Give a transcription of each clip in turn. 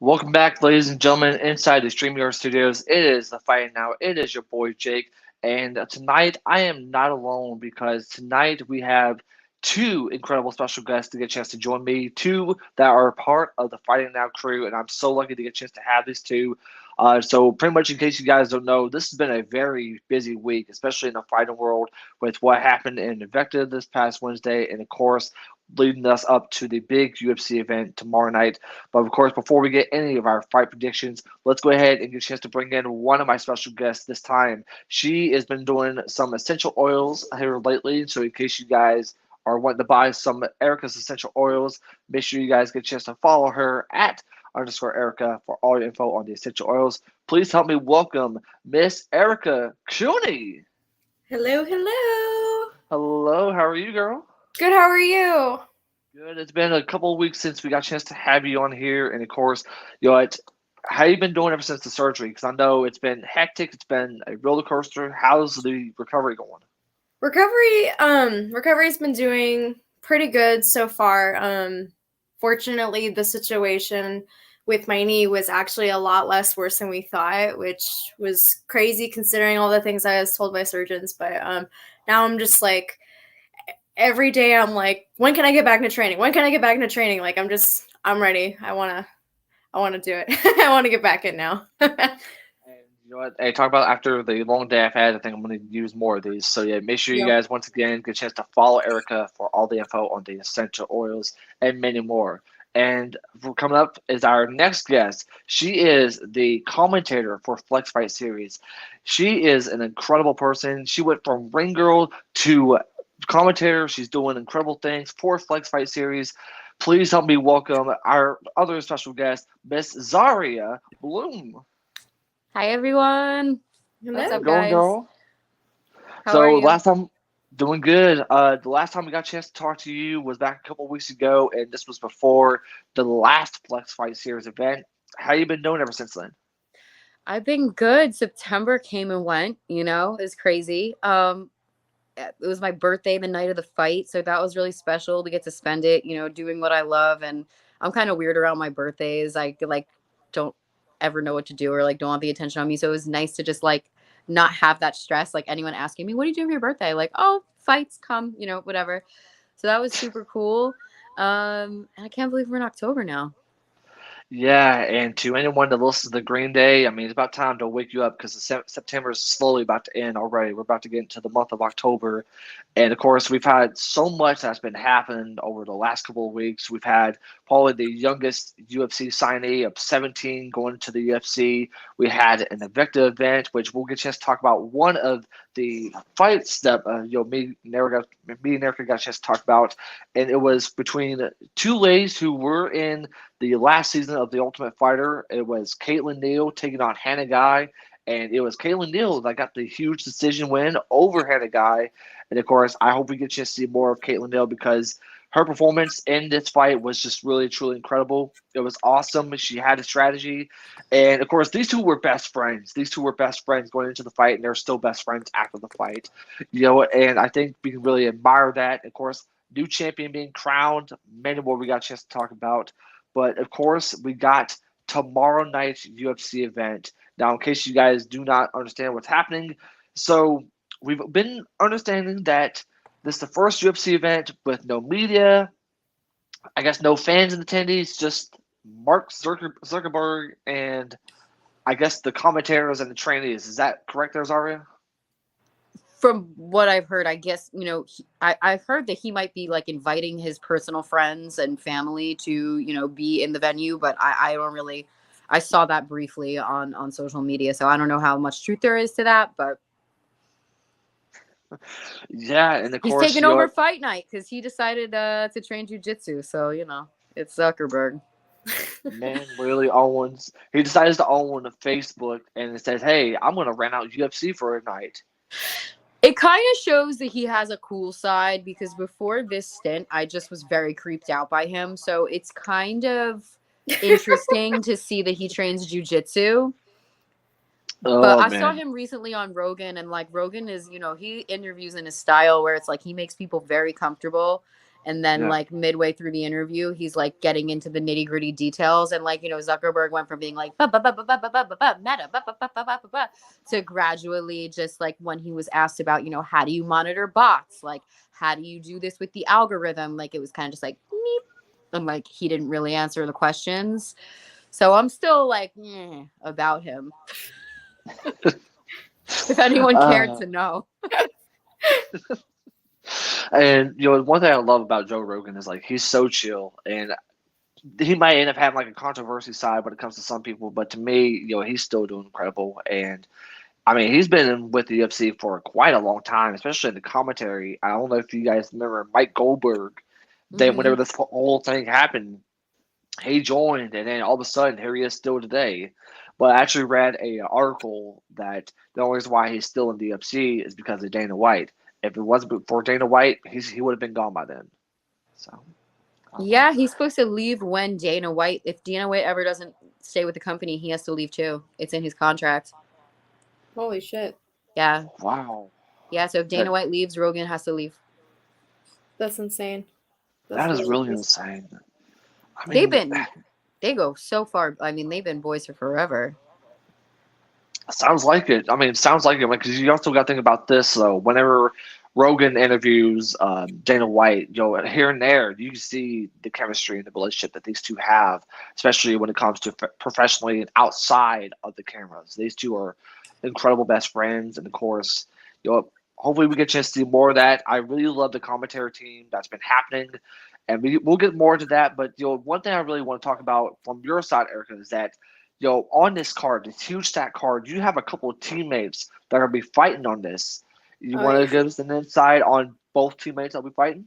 Welcome back, ladies and gentlemen, inside the StreamYard Studios. It is the fight now. It is your boy Jake, and tonight I am not alone because tonight we have two incredible special guests to get a chance to join me. Two that are part of the Fighting Now crew, and I'm so lucky to get a chance to have these two. So pretty much, in case you guys don't know, this has been a very busy week, especially in the fighting world, with what happened in Invicta this past Wednesday, and of course, leading us up to the big UFC event tomorrow night. But of course, before we get any of our fight predictions, let's go ahead and get a chance to bring in one of my special guests this time. She has been doing some essential oils here lately. So in case you guys are wanting to buy some Erica's essential oils, make sure you guys get a chance to follow her at underscore Erica for all your info on the essential oils. Please help me welcome Miss Erica Cooney. Hello, hello. Hello, how are you, girl? Good, how are you? Good. It's been a couple of weeks since we got a chance to have you on here, and of course, how you been doing ever since the surgery? Because I know it's been hectic. It's been a roller coaster. How's the recovery going? Recovery's been doing pretty good so far. Fortunately, the situation with my knee was actually a lot less worse than we thought, which was crazy considering all the things I was told by surgeons. But now I'm just like, every day I'm like, when can I get back into training? When can I get back into training? Like, I'm ready. I wanna do it. I want to get back in now. And you know what? Hey, talk about after the long day I've had. I think I'm going to use more of these. So yeah, make sure you Yep. guys once again get a chance to follow Erica for all the info on the essential oils and many more. And coming up is our next guest. She is the commentator for Flex Fight Series. She is an incredible person. She went from ring girl to commentator. She's doing incredible things for Flex Fight Series. Please help me welcome our other special guest, Miss Zarya Bloom. Hi everyone. Hello. What's up, Going, guys? girl. How are you? Last time, doing good. The last time we got a chance to talk to you was back a couple of weeks ago, and this was before the last Flex Fight Series event. How you been doing ever since then? I've been good. September came and went, it was crazy. It was my birthday the night of the fight, so that was really special to get to spend it, doing what I love. And I'm kind of weird around my birthdays. I like don't ever know what to do or like don't want the attention on me. So it was nice to just like not have that stress, like anyone asking me, what do you do for your birthday? Like, oh, fights come, whatever. So that was super cool. And I can't believe we're in October now. Yeah, and to anyone that listens to the Green Day, I mean, it's about time to wake you up because September is slowly about to end already. We're about to get into the month of October. And of course, we've had so much that's been happening over the last couple of weeks. We've had probably the youngest UFC signee of 17 going to the UFC. We had an Invicta event, which we'll get a chance to talk about one of the fights that me and Erica got a chance to talk about. And it was between two ladies who were in the last season of The Ultimate Fighter. It was Caitlin Neal taking on Hannah Guy, and it was Caitlin Neal that got the huge decision win over Hannah Guy. And of course, I hope we get a chance to see more of Caitlin Neal because her performance in this fight was just really, truly incredible. It was awesome. She had a strategy. And of course, these two were best friends. These two were best friends going into the fight, and they're still best friends after the fight. And I think we can really admire that. Of course, new champion being crowned, many more we got a chance to talk about. But of course, we got tomorrow night's UFC event. Now, in case you guys do not understand what's happening, so we've been understanding that this is the first UFC event with no media, I guess no fans and attendees, just Mark Zuckerberg and I guess the commentators and the trainees. Is that correct there, Zarya? From what I've heard, I guess, I've heard that he might be like inviting his personal friends and family to, be in the venue, but I don't really, I saw that briefly on social media. So I don't know how much truth there is to that, but Yeah, and of he's course, taking over fight night because he decided to train jujitsu. So, it's Zuckerberg. man really owns. He decides to own Facebook and it says, "Hey, I'm going to rent out UFC for a night." It kind of shows that he has a cool side because before this stint, I just was very creeped out by him. So it's kind of interesting to see that he trains jujitsu. But I saw him recently on Rogan, and like Rogan is, he interviews in his style where it's like he makes people very comfortable. And then Yeah. like midway through the interview, he's like getting into the nitty gritty details. And like, Zuckerberg went from being like, meta, to gradually just like when he was asked about, how do you monitor bots? Like, how do you do this with the algorithm? Like, it was kind of just like, meep. And like, he didn't really answer the questions. So I'm still like, about him. If anyone cared to know. And one thing I love about Joe Rogan is like he's so chill, and he might end up having like a controversy side when it comes to some people, but to me, he's still doing incredible. And I mean, he's been with the UFC for quite a long time, especially in the commentary. I don't know if you guys remember Mike Goldberg. Whenever this whole thing happened, he joined, and then all of a sudden, here he is still today. But I actually read a article that the only reason why he's still in the UFC is because of Dana White. If it wasn't for Dana White, he would have been gone by then. So. Yeah, he's supposed to leave when Dana White. If Dana White ever doesn't stay with the company, he has to leave too. It's in his contract. Holy shit. Yeah. Wow. Yeah, so if Dana White leaves, Rogan has to leave. That's insane. That is really insane. I mean, they go so far. I mean, they've been boys for forever. Sounds like it. I mean, it sounds like it because you also got to think about this though. Whenever Rogan interviews Dana White, here and there, you can see the chemistry and the relationship that these two have, especially when it comes to professionally and outside of the cameras. These two are incredible best friends, and of course, hopefully we get a chance to see more of that. I really love the commentary team that's been happening, and we'll get more into that. But one thing I really want to talk about from your side, Erica, is that on this card, this huge stack card, you have a couple of teammates that are going to be fighting on this. You want to give us an insight on both teammates that'll be fighting?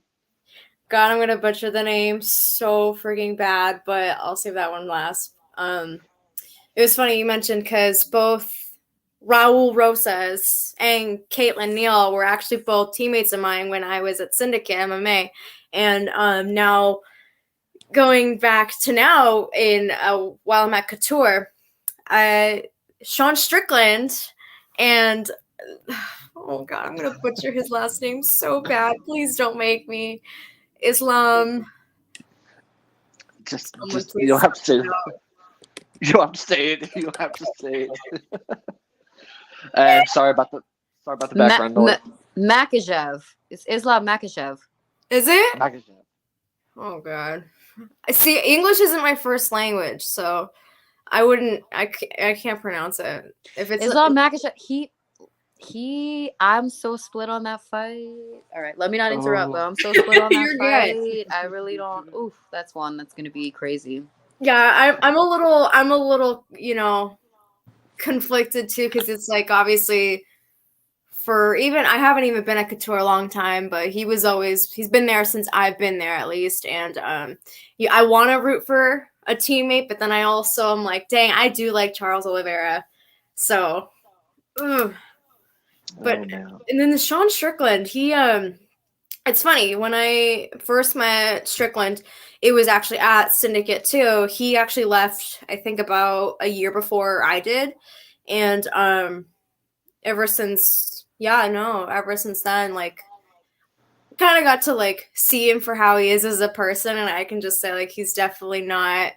God, I'm going to butcher the name so freaking bad, but I'll save that one last. It was funny you mentioned because both Raul Rosas and Caitlin Neal were actually both teammates of mine when I was at Syndicate MMA. And now going back to now while I'm at Couture, Sean Strickland and oh God, I'm going to butcher his last name so bad. Please don't make me. Islam. Just you don't have to say it. You don't have to say it. You don't have to say it. And sorry about the background noise. Makachev. It's Islam Makachev. Is it? Makachev. Oh God. See, English isn't my first language, so I can't pronounce it. If it's Islam Makachev, I'm so split on that fight. All right, let me not interrupt, but I'm so split on that fight. Good. I really don't. Oof, that's one that's gonna be crazy. Yeah, I'm a little, conflicted too, because it's like obviously I haven't even been at Couture a long time, but he's been there since I've been there at least, and I want to root for a teammate, but then I also am like, dang, I do like Charles Oliveira, so. Ugh. But and then the Sean Strickland, he it's funny, when I first met Strickland, it was actually at Syndicate too. He actually left, I think, about a year before I did, and ever since then, like, kind of got to like see him for how he is as a person, and I can just say like he's definitely not.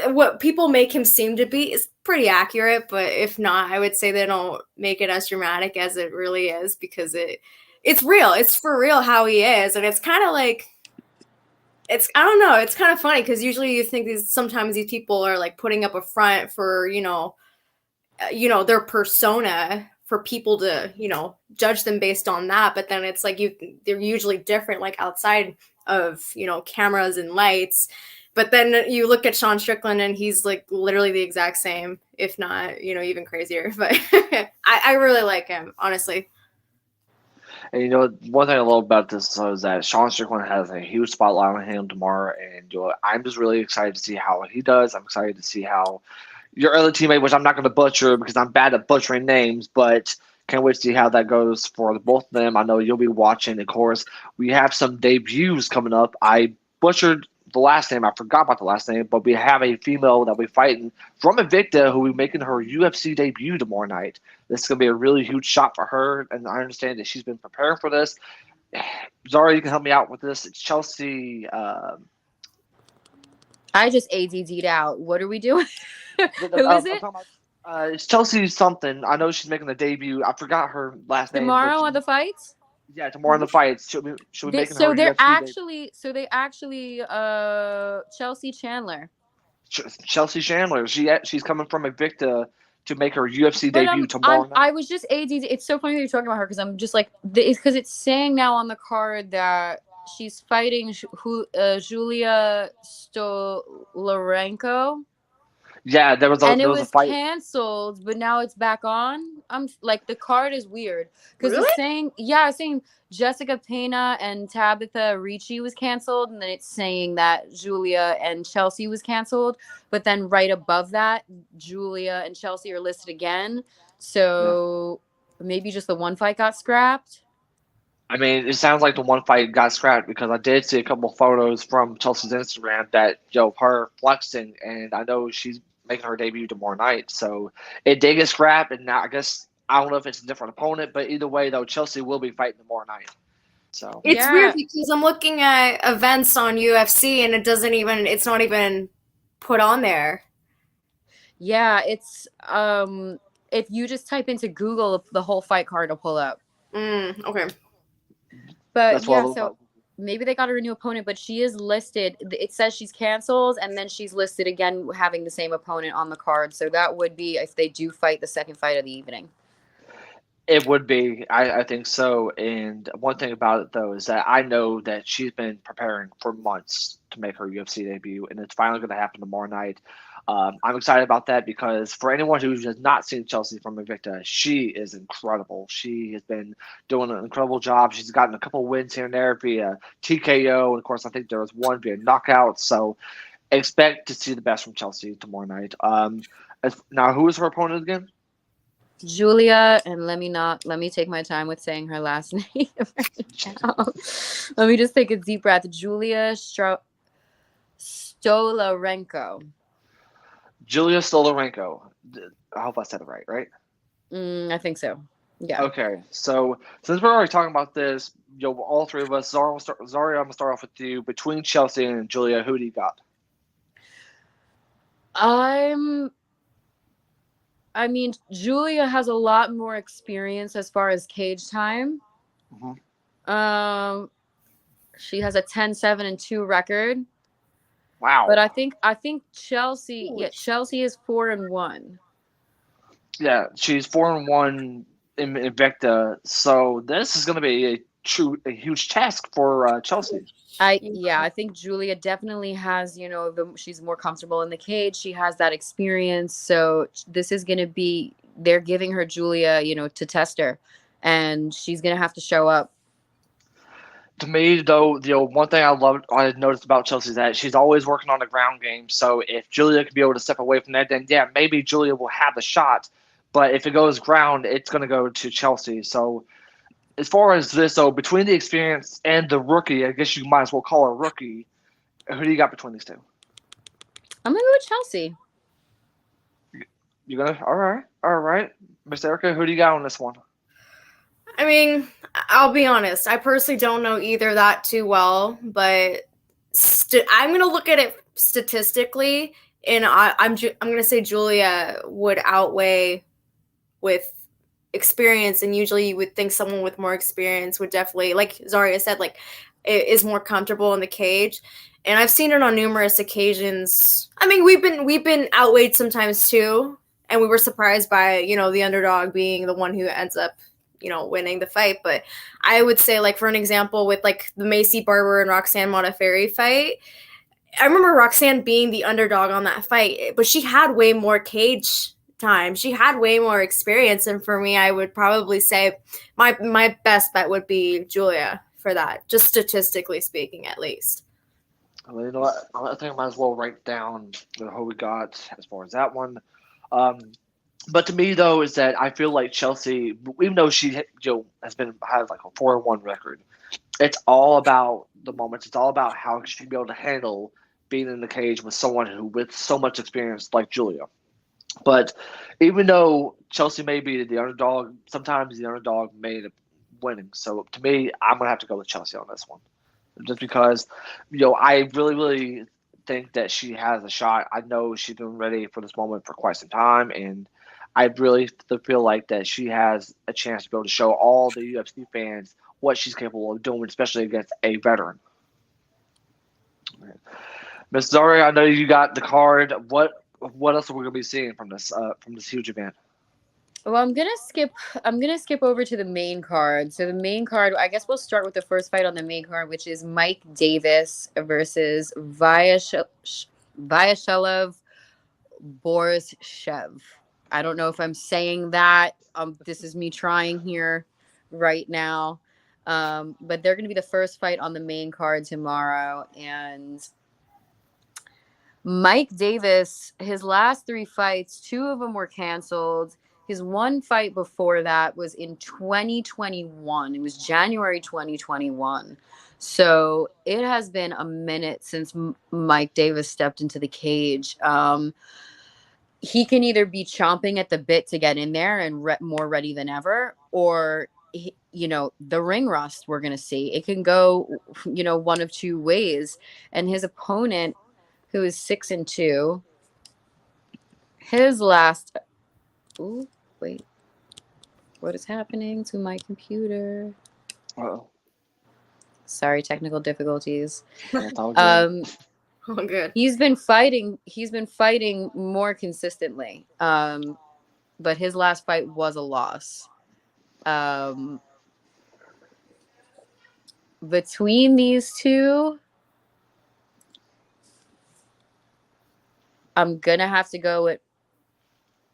What people make him seem to be is pretty accurate, but if not, I would say they don't make it as dramatic as it really is, because it's real. It's for real how he is, and it's kind of like I don't know. It's kind of funny because usually you think sometimes these people are like putting up a front for their persona for people to judge them based on that, but then it's like they're usually different, like outside of cameras and lights. But then you look at Sean Strickland and he's like literally the exact same, if not, even crazier. But I really like him, honestly. And one thing I love about this is that Sean Strickland has a huge spotlight on him tomorrow, and I'm just really excited to see how he does. I'm excited to see how your other teammate, which I'm not going to butcher because I'm bad at butchering names, but can't wait to see how that goes for both of them. I know you'll be watching. Of course, we have some debuts coming up. I butchered the last name. I forgot about the last name, but we have a female that we're fighting from Invicta who will be making her UFC debut tomorrow night. This is going to be a really huge shot for her, and I understand that she's been preparing for this. Zarya, you can help me out with this. It's Chelsea. I just ADD'd out. What are we doing? I'm Who is talking it? about, it's Chelsea something. I know she's making the debut. I forgot her last name, but Tomorrow at the fights? yeah, tomorrow in the fights, she'll be making her So they're UFC debut. actually Chelsea Chandler. Chelsea Chandler. She's coming from Invicta to make her UFC But debut tomorrow night. I was just ADD. It's so funny that you're talking about her because I'm just like it's because it's saying now on the card that she's fighting Julia Stolarenko. Yeah, there was And it a was fight. canceled, but now it's back on. I'm like the card is weird because Really? it's saying Jessica Pena and Tabitha Ricci was canceled, and then it's saying that Julia and Chelsea was canceled, but then right above that, Julia and Chelsea are listed again. So maybe just the one fight got scrapped. I mean, it sounds like the one fight got scrapped because I did see a couple of photos from Chelsea's Instagram that her flexing, and I know she's making her debut tomorrow night. So it did get scrapped, and now I guess I don't know if it's a different opponent, but either way, though, Chelsea will be fighting tomorrow night. So It's weird because I'm looking at events on UFC and it's not even put on there. Yeah, it's if you just type into Google, the whole fight card will pull up. Okay. But yeah, so maybe they got a new opponent, but she is listed. It says she's canceled, and then she's listed again having the same opponent on the card. So that would be if they do fight the second fight of the evening. It would be. I think so. And one thing about it, though, is that I know that she's been preparing for months to make her UFC debut, and it's finally going to happen tomorrow night. I'm excited about that because for anyone who has not seen Chelsea from Invicta, she is incredible. She has been doing an incredible job. She's gotten a couple wins here and there via TKO, and of course, I think there was one via knockout. So expect to see the best from Chelsea tomorrow night. Now, who is her opponent again? Julia, and let me take my time with saying her last name right now. Let me just take a deep breath. Julia Stolarenko. Julia Stolarenko. I hope I said it right? I think so. Yeah. Okay, so since we're already talking about this, all three of us, Zarya, I'm gonna start off with you. Between Chelsea and Julia, who do you got? I mean, Julia has a lot more experience as far as cage time. Mm-hmm. She has a 10-7-2 record. Wow. But I think Chelsea, Chelsea is 4-1. Yeah, she's 4-1 in Invicta. So this is going to be a huge task for Chelsea. I think Julia definitely has, she's more comfortable in the cage. She has that experience. So this is going to be, they're giving her Julia, to test her, and she's going to have to show up. To me, though, one thing I noticed about Chelsea is that she's always working on the ground game. So if Julia could be able to step away from that, then yeah, maybe Julia will have a shot. But if it goes ground, it's going to go to Chelsea. So as far as this, though, between the experience and the rookie, I guess you might as well call her a rookie. Who do you got between these two? I'm going to go with Chelsea. You're going to? All right. Miss Erica, who do you got on this one? I mean, I'll be honest. I personally don't know either that too well, but I'm going to look at it statistically, and I'm going to say Julia would outweigh with experience, and usually you would think someone with more experience would definitely, like Zarya said, like is more comfortable in the cage. And I've seen it on numerous occasions. I mean, we've been outweighed sometimes too, and we were surprised by the underdog being the one who ends up winning the fight. But I would say, like, for an example, with like the Macy Barber and Roxanne Modafferi fight, I remember Roxanne being the underdog on that fight, but she had way more cage time. She had way more experience, and for me, I would probably say my best bet would be Julia for that, just statistically speaking, at least. Well, you know what? I think I might as well write down who we got as far as that one. But to me, though, is that I feel like Chelsea, even though she has like a 4-1 record, it's all about the moments. It's all about how she'd be able to handle being in the cage with someone with so much experience like Julia. But even though Chelsea may be the underdog, sometimes the underdog may winning. So to me, I'm gonna have to go with Chelsea on this one, just because I really think that she has a shot. I know she's been ready for this moment for quite some time, and I really feel like that she has a chance to be able to show all the UFC fans what she's capable of doing, especially against a veteran. Miss Zarya, I know you got the card. What else are we gonna be seeing from this huge event? Well, I'm gonna skip over to the main card. So the main card, I guess we'll start with the first fight on the main card, which is Mike Davis versus Vyashelev Borshev. I don't know if I'm saying that. This is me trying here right now. But they're gonna be the first fight on the main card tomorrow. And Mike Davis, his last 3 fights, 2 of them were canceled. His one fight before that was in 2021. It was January 2021. So it has been a minute since Mike Davis stepped into the cage. He can either be chomping at the bit to get in there and more ready than ever, or the ring rust we're going to see. It can go, one of 2 ways. And his opponent, who is 6-2, his last. Ooh, wait. What is happening to my computer? Uh-oh. Sorry, technical difficulties. That's all good. Oh, good. He's been fighting more consistently. But his last fight was a loss. Between these two, I'm gonna have to go with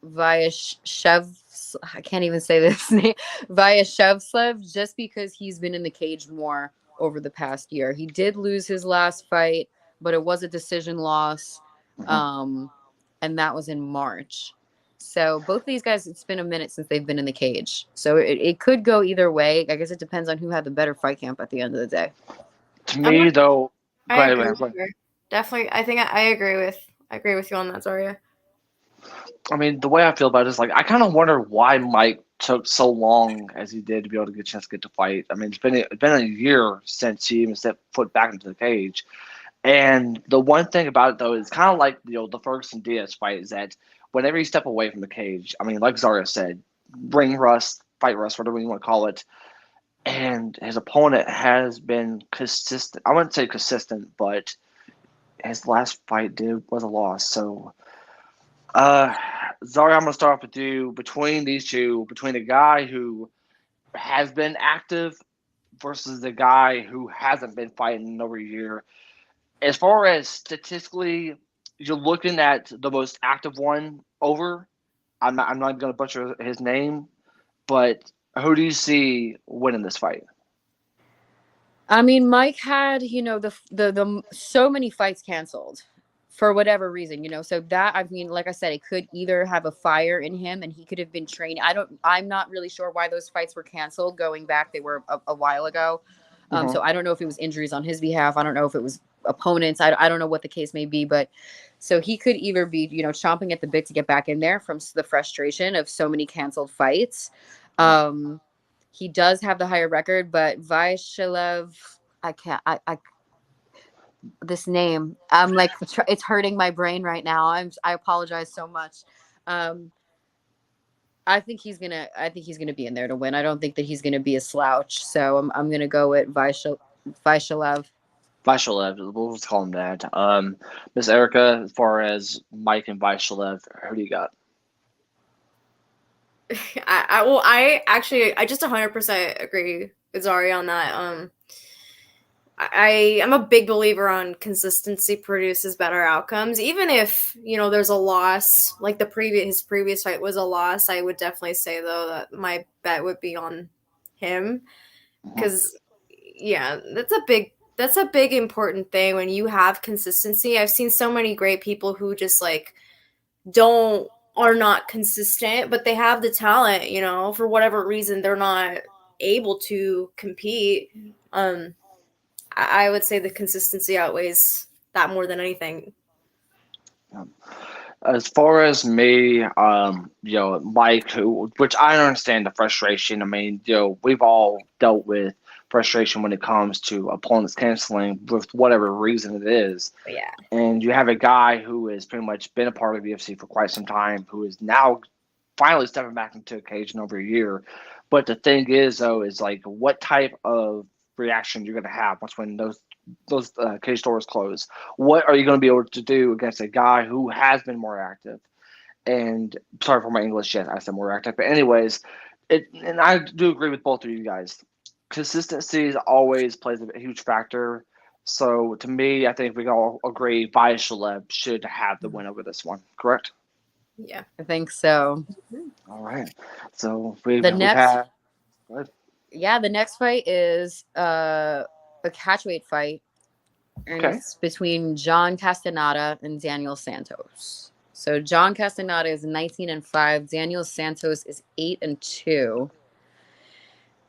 Vyashevslev. I can't even say this name. Vyashevslev, just because he's been in the cage more over the past year. He did lose his last fight, but it was a decision loss. And that was in March. So both of these guys, it's been a minute since they've been in the cage. So it could go either way. I guess it depends on who had the better fight camp at the end of the day. To me, though, go ahead. Definitely, I think I agree with you on that, Zarya. I mean, the way I feel about it is I kind of wonder why Mike took so long as he did to be able to get a chance to get to fight. I mean, it's been a year since he even stepped foot back into the cage. And the one thing about it, though, is kind of like the Ferguson Diaz fight, is that whenever you step away from the cage, I mean, like Zarya said, ring rust, fight rust, whatever you want to call it, and his opponent has been consistent. I wouldn't say consistent, but his last fight was a loss. So, Zarya, I'm going to start off with you. Between these two, between a guy who has been active versus the guy who hasn't been fighting in over a year, as far as statistically, you're looking at the most active one over. I'm not going to butcher his name, but who do you see winning this fight? I mean, Mike had, the so many fights canceled for whatever reason, so that, I mean, like I said, it could either have a fire in him and he could have been training. I'm not really sure why those fights were canceled going back. They were a while ago. So I don't know if it was injuries on his behalf. I don't know if it was opponents. I don't know what the case may be, but so he could either be, chomping at the bit to get back in there from the frustration of so many canceled fights. He does have the higher record, but Vyashelev, this name, I'm like, it's hurting my brain right now. I apologize so much. I think he's gonna be in there to win. I don't think that he's gonna be a slouch. So I'm gonna go with Vyashelev. Vyashelev, we'll just call him that. Miss Erica, as far as Mike and Vyashelev, who do you got? I just 100% agree with Zarya on that. I am a big believer on consistency produces better outcomes. Even if, there's a loss, like his previous fight was a loss, I would definitely say, though, that my bet would be on him. Because, yeah, that's a big important thing when you have consistency. I've seen so many great people who just, are not consistent, but they have the talent, for whatever reason, they're not able to compete. I would say the consistency outweighs that more than anything. As far as me, Mike, which I understand the frustration. I mean, we've all dealt with frustration when it comes to opponents canceling with whatever reason it is. Yeah. And you have a guy who has pretty much been a part of the UFC for quite some time, who is now finally stepping back into occasion over a year. But the thing is, though, is like what type of reaction you're going to have once when those cage doors close. What are you going to be able to do against a guy who has been more active? And sorry for my English, yes, I said more active. But anyways, and I do agree with both of you guys. Consistency always plays a huge factor. So to me, I think we can all agree Vyashalev should have the win over this one. Correct? Yeah. I think so. All right. So The we've next, had. Go ahead. yeah, the next fight is a catchweight fight, and Okay. it's between John Castaneda and Daniel Santos. So John Castaneda is 19-5. Daniel Santos is 8-2.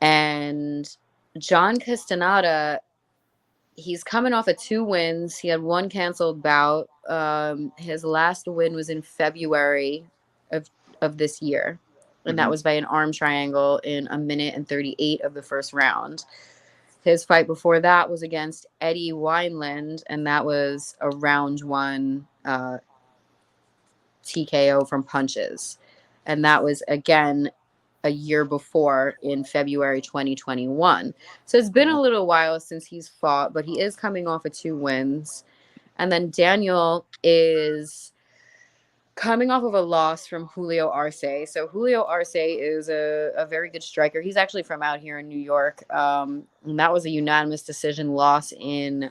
And John Castaneda, he's coming off of 2 wins. He had 1 canceled bout. His last win was in February of this year, and that was by an arm triangle in 1:38 of the first round. His fight before that was against Eddie Wineland, and that was a round 1 TKO from punches. And that was, again, a year before in February 2021. So it's been a little while since he's fought, but he is coming off of 2 wins. And then Daniel is coming off of a loss from Julio Arce. So Julio Arce is a very good striker. He's actually from out here in New York. And that was a unanimous decision loss in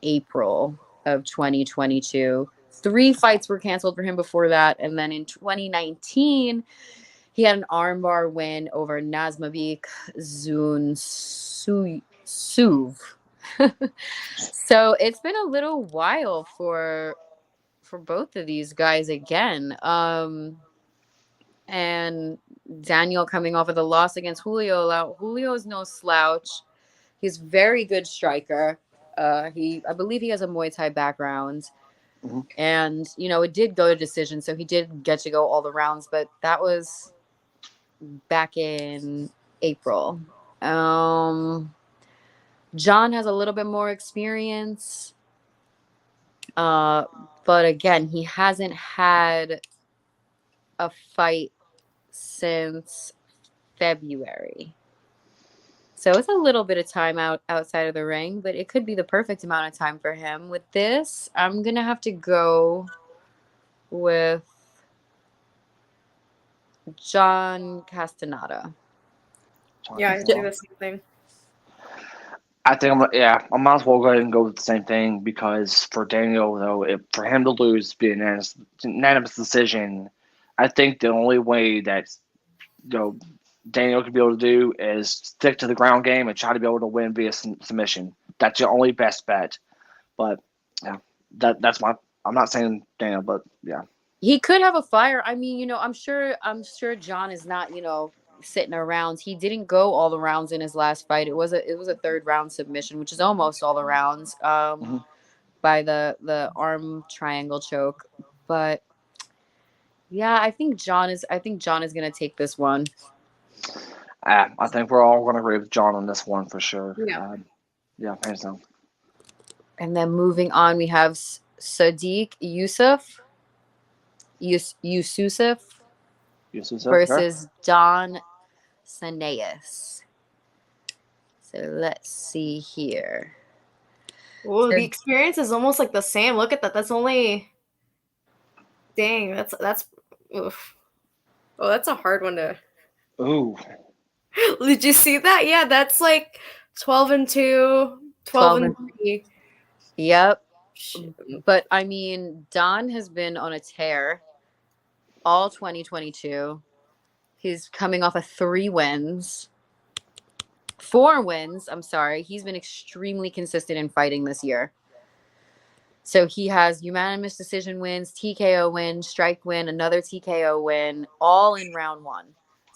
April of 2022. 3 fights were canceled for him before that. And then in 2019, he had an armbar win over Nazmabek Suv. So it's been a little while for both of these guys again. And Daniel coming off of the loss against Julio. Julio is no slouch. He's a very good striker. I believe he has a Muay Thai background. And, it did go to decision, so he did get to go all the rounds, but that was back in April. John has a little bit more experience. But again, he hasn't had a fight since February. So it's a little bit of time outside of the ring, but it could be the perfect amount of time for him. With this, I'm going to have to go with John Castaneda. Yeah, I do the same thing. I think I might as well go ahead and go with the same thing because for Daniel, though, for him to lose via unanimous decision, I think the only way that Daniel could be able to do is stick to the ground game and try to be able to win via submission. That's your only best bet. But yeah, that's my. I'm not saying Daniel, but yeah, he could have a fire. I mean, I'm sure John is not, sitting around. He didn't go all the rounds in his last fight. It was a 3rd round submission, which is almost all the rounds. By the arm triangle choke, but yeah, I think John is going to take this one. I think we're all going to agree with John on this one for sure. Yeah, hands down. And then moving on, we have Sadiq Yusuf versus Don Saneas. So let's see here. Oh, the experience is almost like the same. Look at that. That's only. Dang, that's. Oof. Oh, that's a hard one to. Ooh. Did you see that? Yeah, that's like 12-2, 12-3. Yep. But I mean, Don has been on a tear all 2022. He's coming off of 4 wins. I'm sorry. He's been extremely consistent in fighting this year. So he has unanimous decision wins, TKO win, strike win, another TKO win, all in round 1.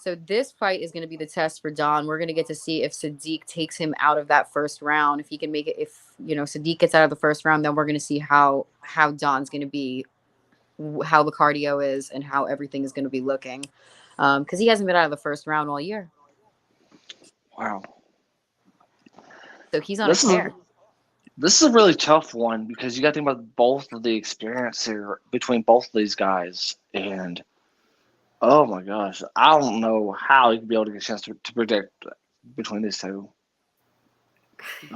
So this fight is going to be the test for Don. We're going to get to see if Sadiq takes him out of that first round. If he can make it, if Sadiq gets out of the first round, then we're going to see how Don's going to be how the cardio is and how everything is going to be looking. Because he hasn't been out of the first round all year. Wow. So he's on a tear. This is a really tough one because you got to think about both of the experience here between both of these guys. And, oh my gosh, I don't know how you could be able to get a chance to predict between these two.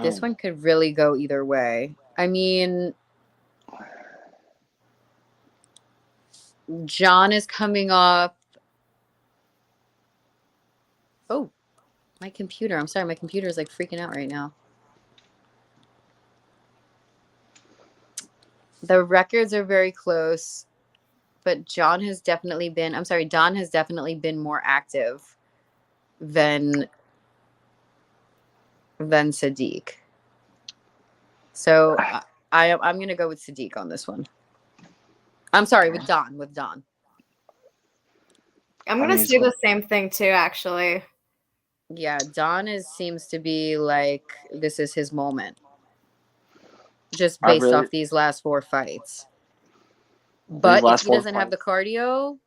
This one could really go either way. I mean, John is coming off. Oh, my computer. I'm sorry. My computer is like freaking out right now. The records are very close, but Don has definitely been more active than Sadiq. So I'm going to go with Sadiq on this one. I'm sorry, with Don. I'm going to say the same thing too, actually. Yeah, Don seems to be like, this is his moment. Just based off these last 4 fights. But if he doesn't have the cardio,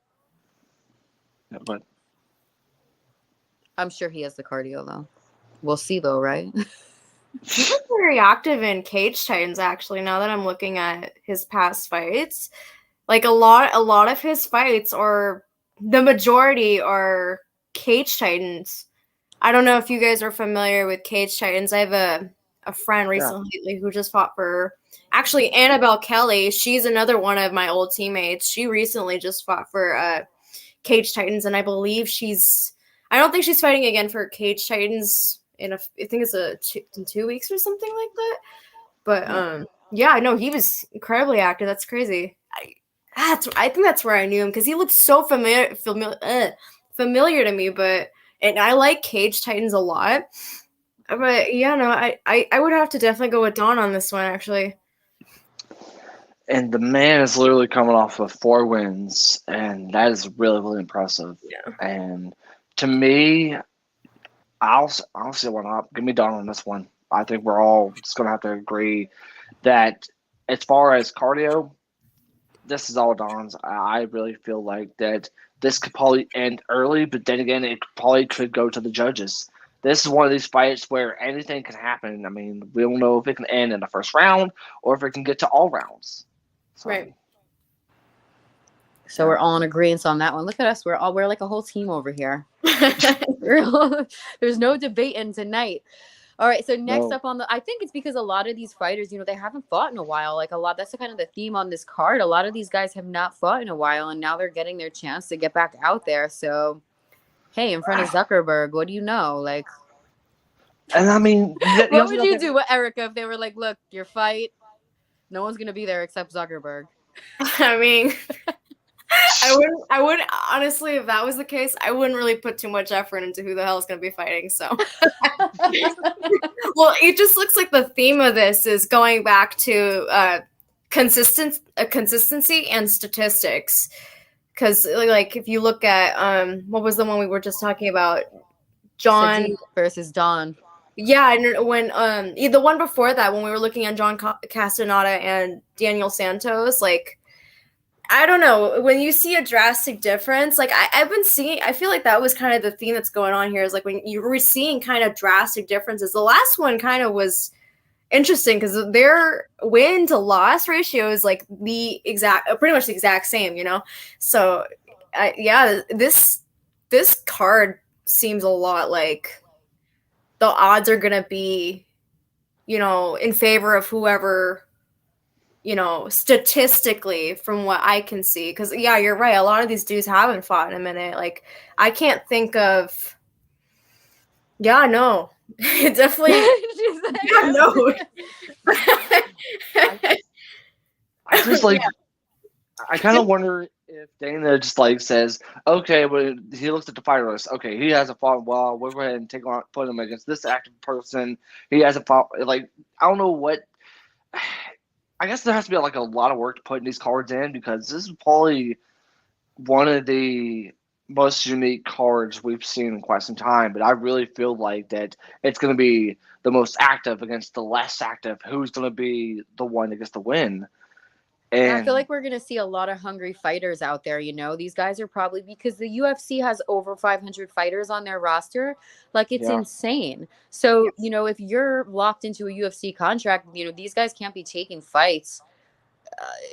I'm sure he has the cardio, though. We'll see, though, right? He was very active in Cage Titans, actually, now that I'm looking at his past fights. Like, a lot of his fights, or the majority, are Cage Titans. I don't know if you guys are familiar with Cage Titans. I have a friend recently who just fought for, actually, Annabelle Kelly. She's another one of my old teammates. She recently just fought for Cage Titans, and I believe I don't think she's fighting again for Cage Titans I think it's in 2 weeks or something like that. But yeah, I know he was incredibly active. That's crazy. I think that's where I knew him, because he looked so familiar to me. And I like Cage Titans a lot. But yeah, no, I would have to definitely go with Don on this one, actually. And the man is literally coming off of 4 wins, and that is really, really impressive. Yeah. And to me, I'll say why not. Give me Don on this one. I think we're all just going to have to agree that as far as cardio, this is all Don's. I really feel like that this could probably end early, but then again, it probably could go to the judges. This is one of these fights where anything can happen. I mean, we don't know if it can end in the first round or if it can get to all rounds. So, right. So we're all in agreement on that one. Look at us. We're like a whole team over here. There's no debating tonight. All right. So next up I think it's because a lot of these fighters, they haven't fought in a while. Like that's the kind of the theme on this card. A lot of these guys have not fought in a while, and now they're getting their chance to get back out there. So, hey, in front of Zuckerberg, what do you know? Like, and I mean, what would you do with Erica if they were like, look, your fight, no one's going to be there except Zuckerberg? I mean, I wouldn't honestly, if that was the case, I wouldn't really put too much effort into who the hell is going to be fighting. So, well, it just looks like the theme of this is going back to consistency and statistics. Because, like, if you look at what was the one we were just talking about, John Sadiq versus Don. Yeah, and when the one before that, when we were looking at John Castaneda and Daniel Santos, like, I don't know, when you see a drastic difference, like I've been seeing, I feel like that was kind of the theme that's going on here, is like when you were seeing kind of drastic differences. The last one kind of was interesting because their win to loss ratio is like pretty much the exact same, So, this card seems a lot like the odds are gonna be, in favor of whoever, statistically, from what I can see. Because, yeah, you're right. A lot of these dudes haven't fought in a minute. Like, I can't think of. Yeah, no. Definitely. Yeah, no. I just like. I kind of wonder if Dana just like says, okay, well, he looks at the fighter list. Okay, he hasn't fought well. We'll go ahead and put him against this active person. He hasn't fought. Like, I don't know what. I guess there has to be like a lot of work to put these cards in, because this is probably one of the most unique cards we've seen in quite some time. But I really feel like that it's going to be the most active against the less active. Who's going to be the one that gets the win? And I feel And like we're going to see a lot of hungry fighters out there. These guys are probably, because the UFC has over 500 fighters on their roster. Like, it's yeah, insane. So, if you're locked into a UFC contract, these guys can't be taking fights.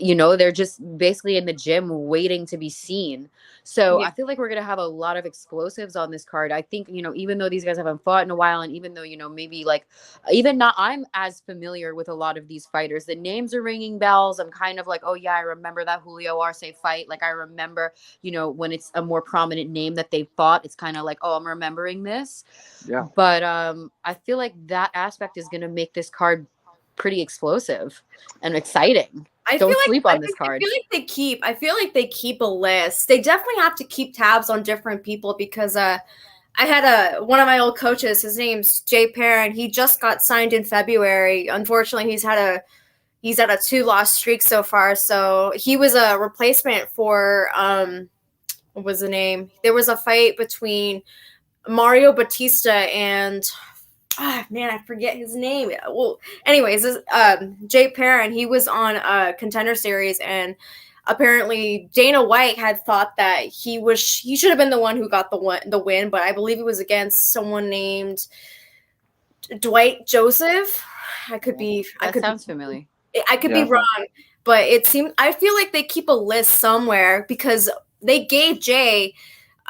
They're just basically in the gym waiting to be seen. So Yeah. I feel like we're going to have a lot of explosives on this card. I think, even though these guys haven't fought in a while, and even though, maybe like, even not, I'm as familiar with a lot of these fighters. The names are ringing bells. I'm kind of like, oh yeah, I remember that Julio Arce fight. Like, I remember, when it's a more prominent name that they fought, it's kind of like, oh, I'm remembering this. yeah. But I feel like that aspect is going to make this card pretty explosive and exciting. Don't sleep on this card. I feel like they keep a list. They definitely have to keep tabs on different people because I had one of my old coaches, his name's Jay Perrin. He just got signed in February. Unfortunately, he's at a 2-loss streak so far. So he was a replacement for what was the name? There was a fight between Mario Batista and I forget his name. Well, anyways, Jay Perrin, he was on a Contender Series, and apparently Dana White had thought that he should have been the one who got the win, but I believe it was against someone named Dwight Joseph. Sounds familiar. I could be wrong, but I feel like they keep a list somewhere because they gave Jay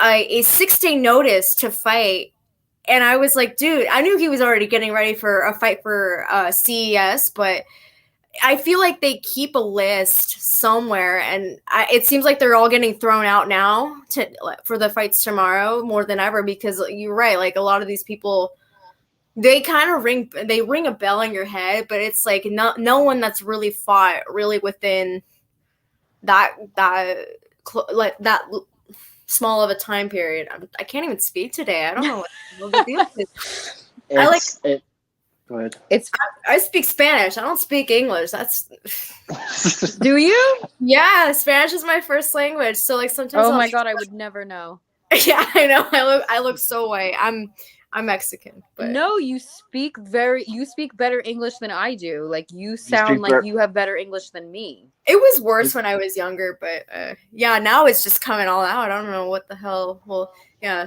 a 6-day notice to fight. And I was like, dude, I knew he was already getting ready for a fight for CES, but I feel like they keep a list somewhere, and it seems like they're all getting thrown out now for the fights tomorrow more than ever, because you're right, like a lot of these people, they kind of ring a bell in your head, but it's like no one that's really fought really within that small of a time period. I can't even speak today. I don't know what the deal is. Go ahead. I speak Spanish. I don't speak English. That's Do you? Yeah, Spanish is my first language. So like sometimes my God, I would never know. Yeah, I know. I look so white. I'm Mexican. But no, you speak better English than I do. Like, you sound like you have better English than me. It was worse when I was younger, but yeah, now it's just coming all out. I don't know what the hell. Well, yeah,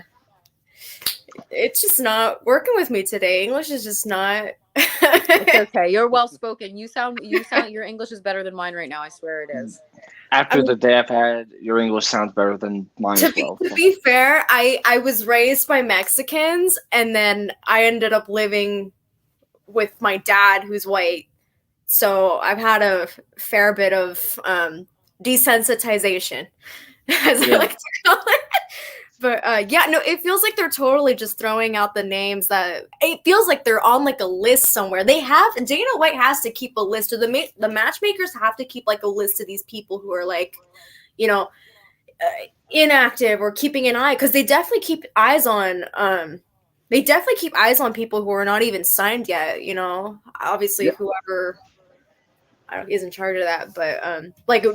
it's just not working with me today. English is just not. It's okay. You're well spoken. You sound. Your English is better than mine right now. I swear it is. After the day I've had, your English sounds better than mine as well. To be fair, I was raised by Mexicans, and then I ended up living with my dad, who's white. So I've had a fair bit of desensitization, as I like to call it. But it feels like they're totally just throwing out the names that it feels like they're on like a list somewhere. Dana White has to keep a list, or the matchmakers have to keep like a list of these people who are like, inactive or keeping an eye, because they definitely keep eyes on people who are not even signed yet. Obviously whoever is in charge of that, but like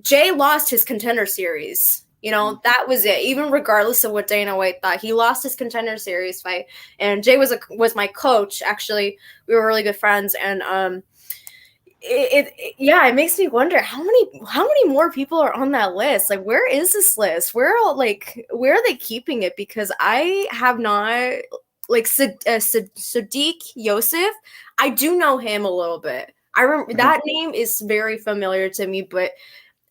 Jay lost his Contender Series. That was it. Even regardless of what Dana White thought, he lost his Contender Series fight. And Jay was my coach. Actually, we were really good friends. And it makes me wonder how many more people are on that list. Like, where is this list? Where are they keeping it? Because I have not, like, Sadiq Yosef. I do know him a little bit. I remember that name is very familiar to me, but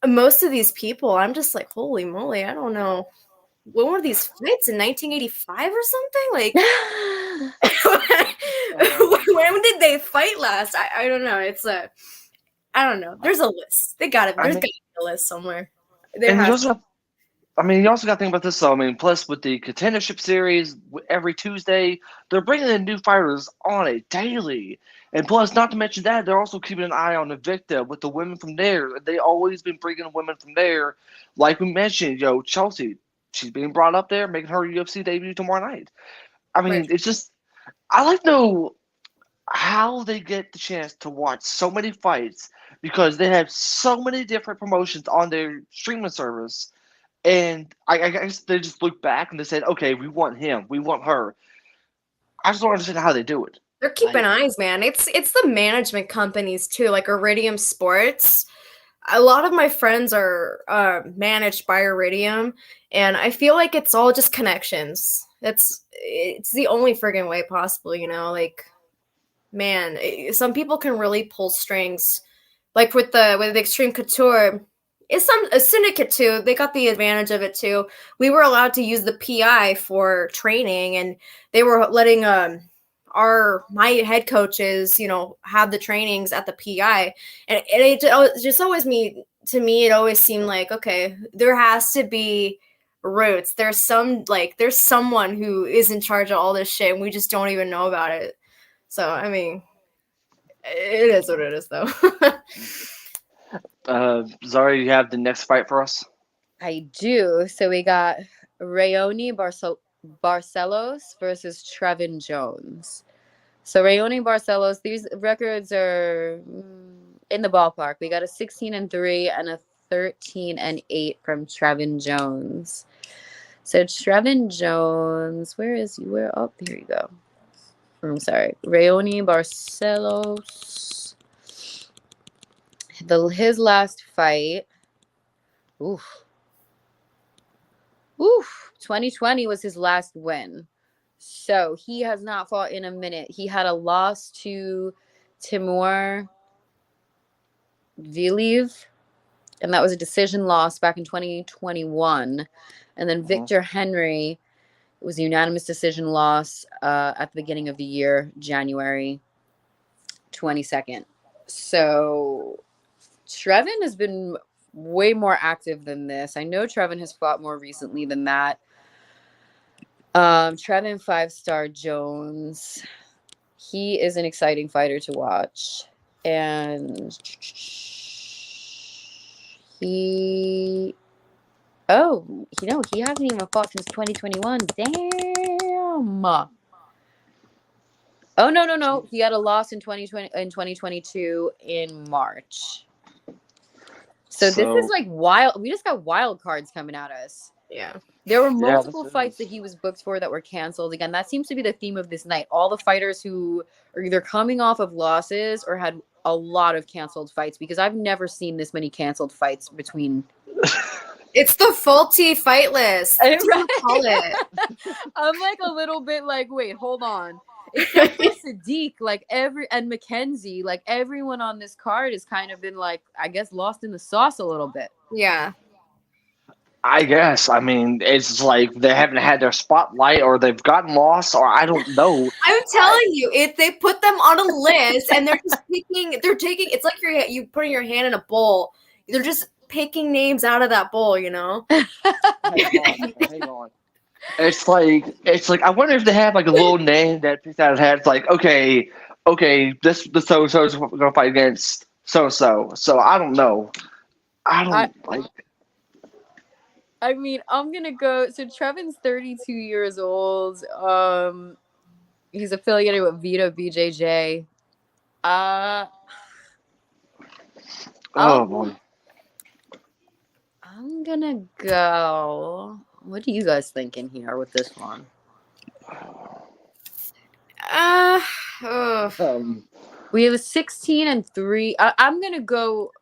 most of these people, I'm just like, holy moly, I don't know. When were these fights, in 1985 or something? Like, when did they fight last? I don't know. I don't know. There's a list. There's got to be a list somewhere. You also got to think about this, though. I mean, plus with the Contendership Series, every Tuesday, they're bringing in new fighters on it daily. And plus, not to mention that, they're also keeping an eye on Invicta with the women from there. They always been bringing women from there. Like we mentioned, Chelsea, she's being brought up there, making her UFC debut tomorrow night. I mean, It's just, I like to know how they get the chance to watch so many fights, because they have so many different promotions on their streaming service. And I guess they just look back and they said, okay, we want him, we want her. I just don't understand how they do it. They're keeping eyes, man. It's the management companies too, like Iridium Sports. a lot of my friends are managed by Iridium, and I feel like it's all just connections. It's the only friggin' way possible, you know. Like, man, some people can really pull strings. Like with the Extreme Couture, it's a syndicate too. They got the advantage of it too. We were allowed to use the PI for training, and they were letting my head coaches, have the trainings at the PI, and it just always to me it always seemed like, okay, there has to be roots. There's someone who is in charge of all this shit, and we just don't even know about it. So I mean, it is what it is, though. Zarya, you have the next fight for us? I do. So we got Rayoni Barcelos versus Trevin Jones. So Rayoni Barcelos, these records are in the ballpark. We got a 16-3 and a 13-8 from Trevin Jones. So Trevin Jones, where is he? Oh, here you go. I'm sorry. Rayoni Barcelos. His last fight. Oof. 2020 was his last win. So he has not fought in a minute. He had a loss to Timur Viliv, and that was a decision loss back in 2021. And then Victor Henry was a unanimous decision loss at the beginning of the year, January 22nd. So Trevin has been way more active than this. I know Trevin has fought more recently than that. Trevin 5-star Jones. He is an exciting fighter to watch. And he hasn't even fought since 2021. Damn. Oh, no. He had a loss in 2022 in March. So this is like wild. We just got wild cards coming at us. Yeah. There were multiple fights that he was booked for that were canceled. Again, that seems to be the theme of this night. All the fighters who are either coming off of losses or had a lot of canceled fights, because I've never seen this many canceled fights between. It's the faulty fight list. That's what you call it. I'm like a little bit like, wait, hold on. Except for Sadiq, and Mackenzie, like everyone on this card has kind of been like, I guess, lost in the sauce a little bit. Yeah. I guess. I mean, it's like they haven't had their spotlight, or they've gotten lost, or I don't know. I'm telling you, if they put them on a list and they're just taking, it's like you putting your hand in a bowl. They're just picking names out of that bowl, you know? Hang on. It's like I wonder if they have like a little name that picks out of head. It's like, okay, this so so is gonna fight against so. So I don't know. I mean, I'm gonna go. So Trevin's 32 years old. He's affiliated with Vita BJJ. Oh boy. I'm gonna go. What are you guys thinking here with this one? We have a 16-3. I'm gonna go.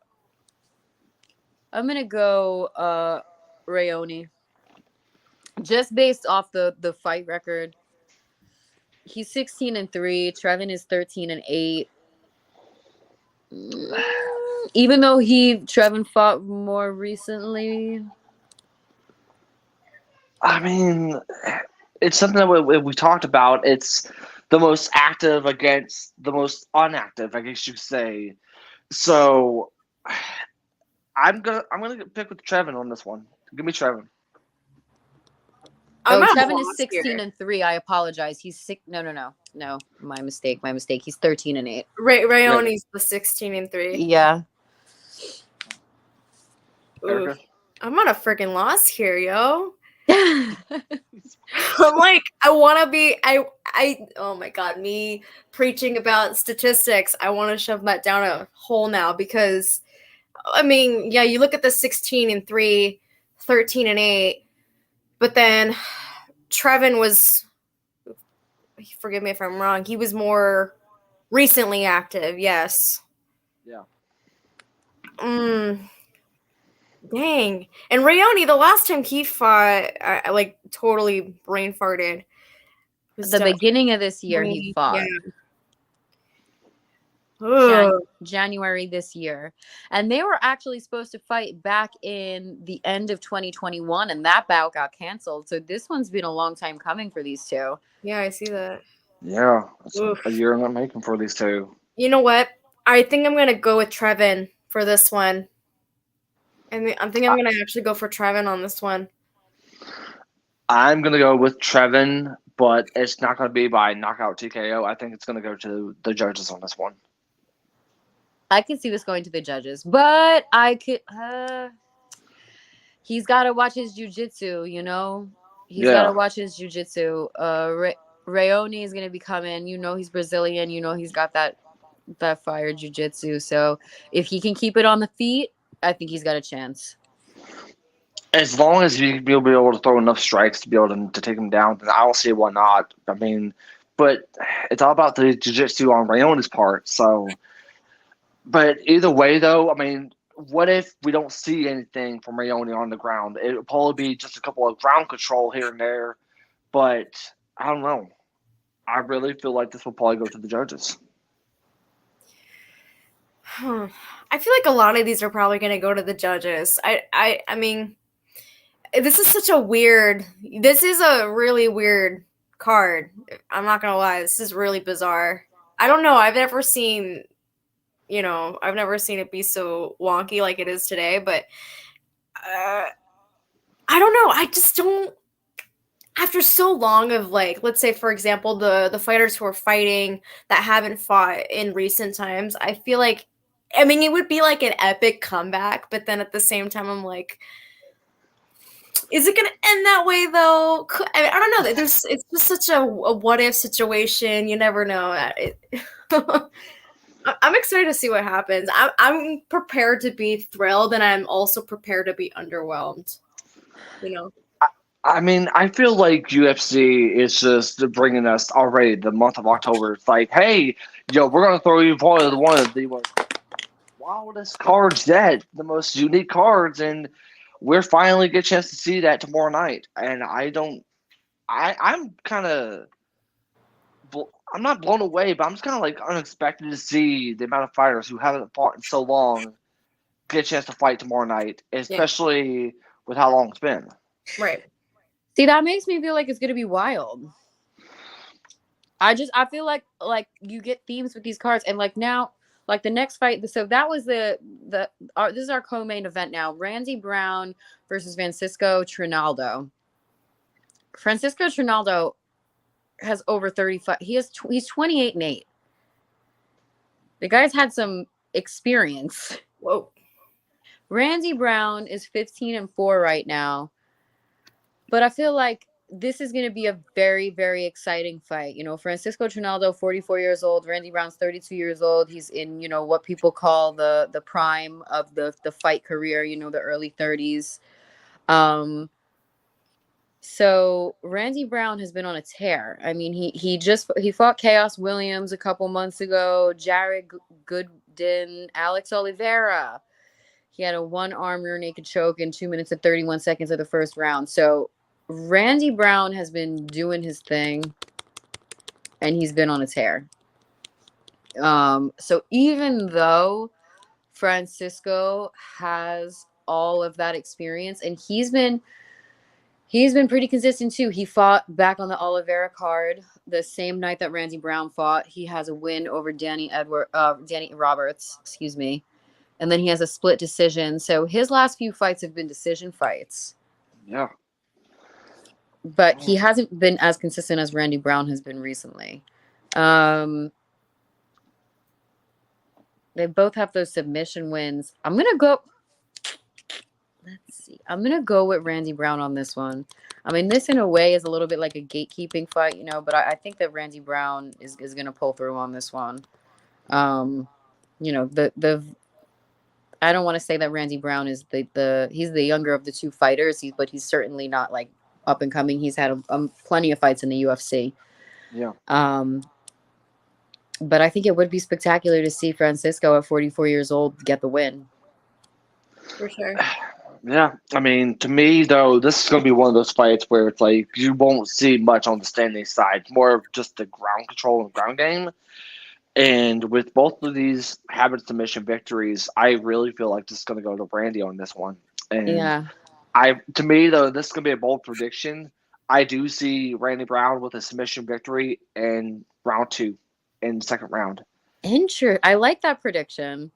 Rayoni. Just based off the fight record. He's 16-3. Trevin is 13-8. Even though Trevin fought more recently. I mean, it's something that we talked about. It's the most active against the most inactive, I guess you could say. So I'm gonna pick with Trevin on this one. Give me Trevin. Trevin is 16-3. I apologize. He's sick. No. My mistake. He's 13-8. Rayoni's the 16-3. Yeah. Ooh, I'm on a freaking loss here, yo. I'm like, I want to be. Oh my god, me preaching about statistics. I want to shove that down a hole now, because, I mean, yeah, you look at the 16-3, 13-8, but then Trevin was. Forgive me if I'm wrong. He was more recently active. Yes. Yeah. Dang. And Rayoni, the last time he fought, I like totally brain farted. The beginning of this year, he fought. January this year. And they were actually supposed to fight back in the end of 2021, and that bout got canceled. So this one's been a long time coming for these two. Yeah, I see that. Yeah, it's a year in the making for these two. You know what? I think I'm going to go with Trevin for this one. I think I'm going to actually go for Trevin on this one. I'm going to go with Trevin, but it's not going to be by knockout TKO. I think it's going to go to the judges on this one. I can see this going to the judges, but I could. He's got to watch his jiu-jitsu, you know? He's got to watch his jiu-jitsu. Rayoni is going to be coming. You know he's Brazilian. You know he's got that fire jiu-jitsu. So if he can keep it on the feet, I think he's got a chance. As long as you'll be able to throw enough strikes to be able to take him down, then I don't see why not. I mean, but it's all about the jiu-jitsu on Rayoni's part. So, but either way, though, I mean, what if we don't see anything from Rayoni on the ground? It'll probably be just a couple of ground control here and there. But I don't know. I really feel like this will probably go to the judges. I feel like a lot of these are probably going to go to the judges. I mean, this is a really weird card. I'm not going to lie. This is really bizarre. I don't know. I've never seen it be so wonky like it is today, but I don't know. I just don't. After so long of, like, let's say, for example, the fighters who are fighting that haven't fought in recent times, I feel like, I mean, it would be like an epic comeback, but then at the same time, I'm like, is it going to end that way, though? I don't know. It's just such a what-if situation. You never know. I'm excited to see what happens. I'm prepared to be thrilled, and I'm also prepared to be underwhelmed, you know? I mean, I feel like UFC is just bringing us already the month of October. It's like, hey, we're going to throw you probably one of the wildest cards yet, the most unique cards, and we're finally get a chance to see that tomorrow night. And I'm not blown away, but I'm just kind of like unexpected to see the amount of fighters who haven't fought in so long get a chance to fight tomorrow night, especially with how long it's been. Right. See, that makes me feel like it's going to be wild. I feel like you get themes with these cards, and like now, like the next fight. So that was this is our co-main event now. Randy Brown versus Francisco Trinaldo. Francisco Trinaldo has over 35. He's 28-8. The guy's had some experience. Whoa. Randy Brown is 15-4 right now. But I feel like this is going to be a very, very exciting fight. You know, Francisco Trinaldo, 44 years old. Randy Brown's 32 years old. He's in, what people call the prime of the fight career, the early 30s. So Randy Brown has been on a tear. I mean, he fought Chaos Williams a couple months ago, Jared Goodin, Alex Oliveira. He had a one-arm rear naked choke in 2 minutes and 31 seconds of the first round. So Randy Brown has been doing his thing, and he's been on a tear. So even though Francisco has all of that experience, and he's been pretty consistent too. He fought back on the Oliveira card the same night that Randy Brown fought. He has a win over Danny Roberts, excuse me. And then he has a split decision. So his last few fights have been decision fights. Yeah. But he hasn't been as consistent as Randy Brown has been recently. They both have those submission wins. I'm going to go with Randy Brown on this one. I mean, this in a way is a little bit like a gatekeeping fight, but I think that Randy Brown is going to pull through on this one. I don't want to say that Randy Brown is he's the younger of the two fighters, but he's certainly not like up and coming. He's had plenty of fights in the UFC. Yeah. But I think it would be spectacular to see Francisco at 44 years old get the win. For sure. Yeah, I mean, to me though, this is going to be one of those fights where it's like you won't see much on the standing side, more of just the ground control and ground game. And with both of these habit submission victories, I really feel like this is going to go to Brandy on this one. And Yeah. to me though, this is going to be a bold prediction. I do see Randy Brown with a submission victory in round 2, in the second round. I like that prediction.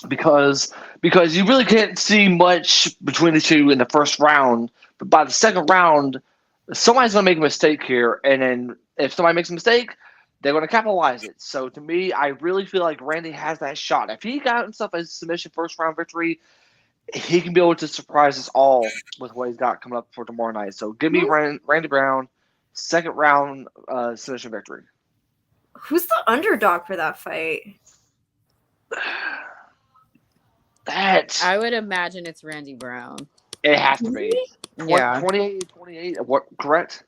Because you really can't see much between the two in the first round, but by the second round, somebody's going to make a mistake here, and then if somebody makes a mistake, they're going to capitalize it. So to me, I really feel like Randy has that shot. If he got himself a submission first round victory, he can be able to surprise us all with what he's got coming up for tomorrow night. So give me Randy Brown, second round submission victory. Who's the underdog for that fight? I would imagine it's Randy Brown. It has to be. Yeah. 28, what, correct?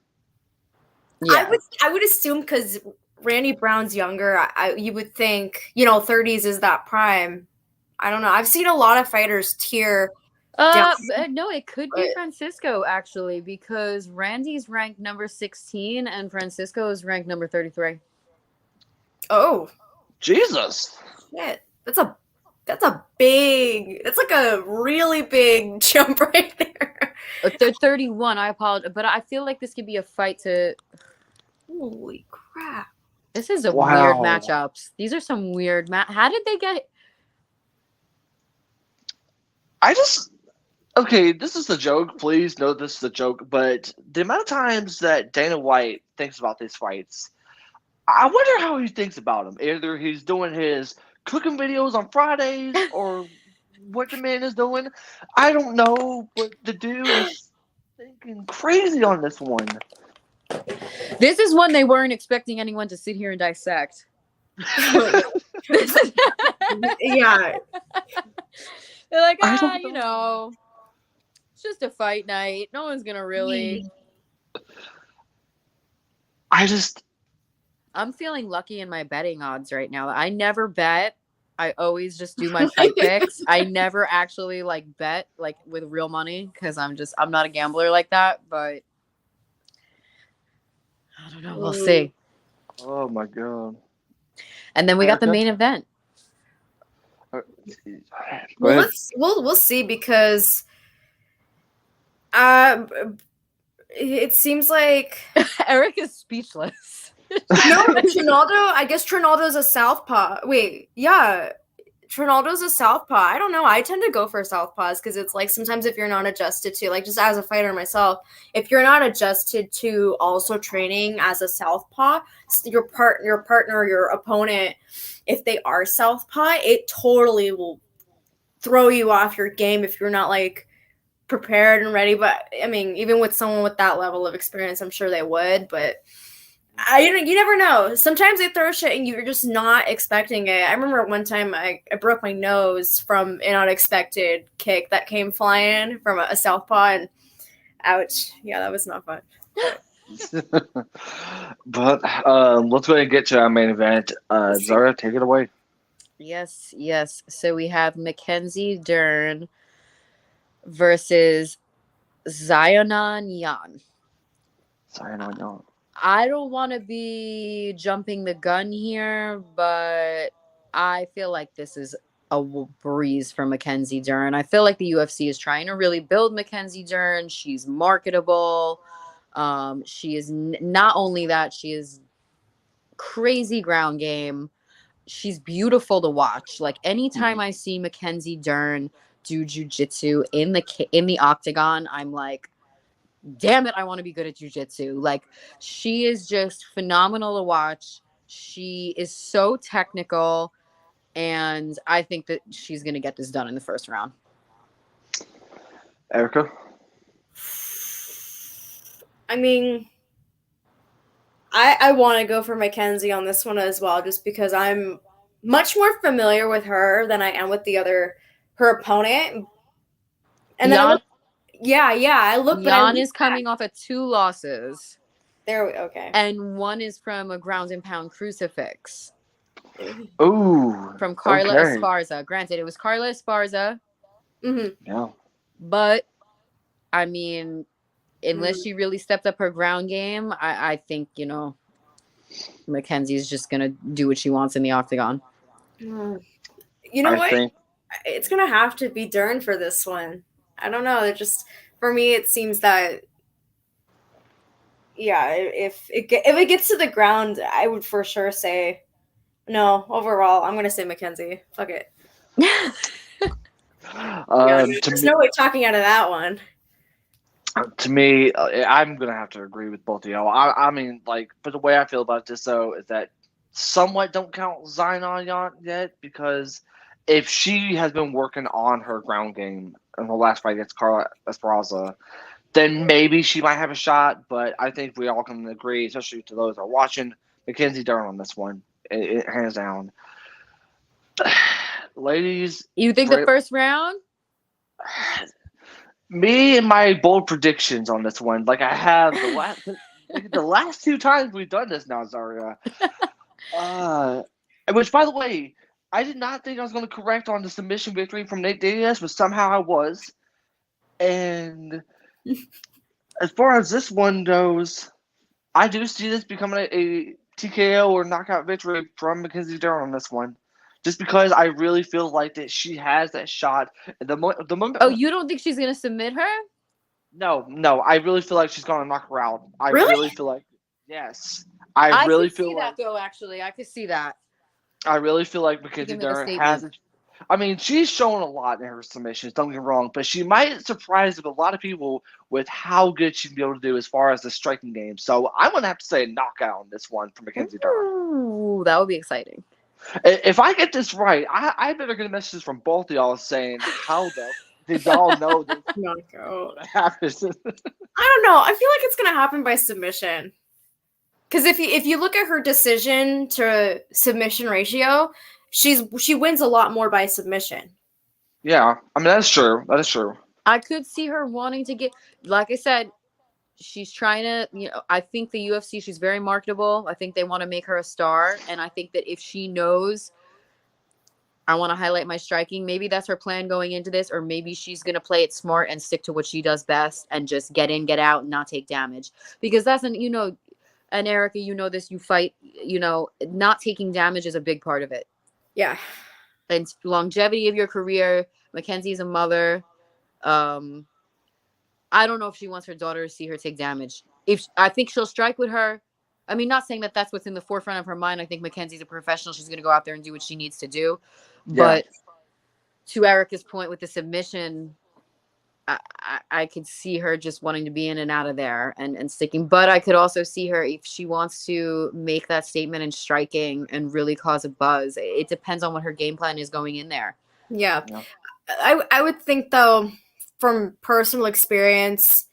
Yeah. I would assume because Randy Brown's younger, you would think, 30s is that prime. I don't know. I've seen a lot of fighters tier down. No, it could be Francisco actually, because Randy's ranked number 16 and Francisco is ranked number 33. Oh, Jesus! Shit, that's like a really big jump right there. 31. I apologize, but I feel like this could be a fight to. Holy crap! This is weird matchups. These are some weird How did they get? Okay, this is a joke. Please know this is a joke. But the amount of times that Dana White thinks about these fights, I wonder how he thinks about them. Either he's doing his cooking videos on Fridays or what the man is doing. I don't know, but the dude is thinking crazy on this one. This is one they weren't expecting anyone to sit here and dissect. Yeah. They're like, it's just a fight night. No one's going to really. I'm feeling lucky in my betting odds right now. I never bet. I always just do my fight picks. I never actually bet with real money because I'm not a gambler like that. But I don't know. We'll see. Oh my God. And then we got the main event. We'll see because it seems like Eric is speechless. No, Trinaldo. I guess Trinaldo's a southpaw. Wait, yeah, Trinaldo's a southpaw. I don't know. I tend to go for southpaws because it's like sometimes if you're not adjusted to, just as a fighter myself, if you're not adjusted to also training as a southpaw, your partner, your opponent, if they are southpaw, it totally will throw you off your game if you're not prepared and ready. But I mean, even with someone with that level of experience, I'm sure they would. But you never know. Sometimes they throw shit and you're just not expecting it. I remember one time I broke my nose from an unexpected kick that came flying from a southpaw, and ouch. Yeah, that was not fun. But let's go ahead and get to our main event. Zarya, take it away. Yes. So we have Mackenzie Dern versus Zionon. I don't want to be jumping the gun here, but I feel like this is a breeze for Mackenzie Dern. I feel like the UFC is trying to really build Mackenzie Dern. She's marketable. She is not only that, she is crazy ground game. She's beautiful to watch. Anytime I see Mackenzie Dern do jiu-jitsu in the octagon, I'm like, damn it, I want to be good at jiu-jitsu. She is just phenomenal to watch. She is so technical, and I think that she's going to get this done in the first round. Erica? I mean, I want to go for Mackenzie on this one as well, just because I'm much more familiar with her than I am with her opponent. And then I look. Jan is coming off of 2 losses. Okay. And one is from a ground and pound crucifix. Ooh. From Carla Okay. Esparza. Granted, it was Carla Esparza. Mm-hmm. Yeah. But, I mean, unless Mm. she really stepped up her ground game, I think, Mackenzie's just going to do what she wants in the octagon. You know I what? think It's going to have to be Dern for this one. I don't know. It just, for me, it seems that, yeah, if it gets to the ground, I would for sure say, no, overall, I'm going to say Mackenzie. Fuck it. to There's me, no way talking out of that one. I'm gonna have to agree with both of y'all. I mean, like, but the way I feel about this though is that somewhat don't count Zionon yet, because if she has been working on her ground game in the last fight against Carla Esparza, then maybe she might have a shot. But I think we all can agree, especially to those that are watching, Mackenzie Dern on this one, hands down. Ladies, You think the first round? Me and my bold predictions on this one, like I have the last two times we've done this now, Zarya. Which, by the way, I did not think I was going to correct on the submission victory from Nate Diaz, but somehow I was. And as far as this one goes, I do see this becoming a TKO or knockout victory from Mackenzie Dern on this one. Just because I really feel like that she has that shot. Oh, you don't think she's going to submit her? No. I really feel like she's going to knock her out. I really feel like, yes. I really feel like that, though, actually. I could see that. I really feel like Mackenzie Dern has it. I mean, she's shown a lot in her submissions, don't get me wrong, but she might surprise a lot of people with how good she's going to be able to do as far as the striking game. So I'm going to have to say a knockout on this one for Mackenzie Dern. Ooh, that would be exciting. If I get this right, I better get messages from both of y'all saying, how did y'all know this knockout happens? I don't know. I feel like it's going to happen by submission. Because if you look at her decision to submission ratio, she wins a lot more by submission. Yeah, I mean, that's true. That is true. I could see her wanting to get, like I said, she's trying to, I think the UFC, she's very marketable. I think they want to make her a star. And I think that if she knows, I want to highlight my striking, maybe that's her plan going into this, or maybe she's going to play it smart and stick to what she does best and just get in, get out, and not take damage. Because that's and Erica, this, you fight, not taking damage is a big part of it. Yeah. And longevity of your career. Mackenzie's a mother. I don't know if she wants her daughter to see her take damage. I think she'll strike with her. I mean, not saying that that's what's in the forefront of her mind. I think Mackenzie's a professional. She's going to go out there and do what she needs to do. Yeah. But to Erica's point with the submission, I could see her just wanting to be in and out of there and sticking. But I could also see her, if she wants to make that statement in striking and really cause a buzz. It depends on what her game plan is going in there. Yeah. I would think, though, from personal experience,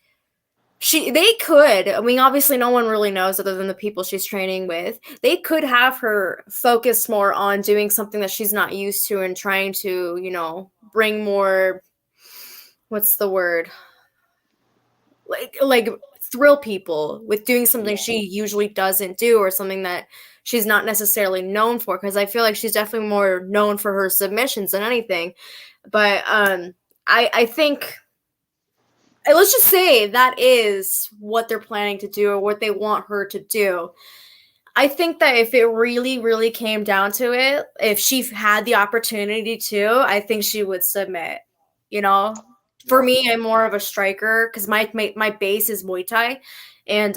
they could. I mean, obviously, no one really knows other than the people she's training with. They could have her focus more on doing something that she's not used to and trying to, bring more. What's the word? Like thrill people with doing something she usually doesn't do, or something that she's not necessarily known for. Because I feel like she's definitely more known for her submissions than anything. But I think, let's just say that is what they're planning to do, or what they want her to do. I think that if it really, really came down to it, if she had the opportunity to, I think she would submit. For me, I'm more of a striker because my base is Muay Thai, and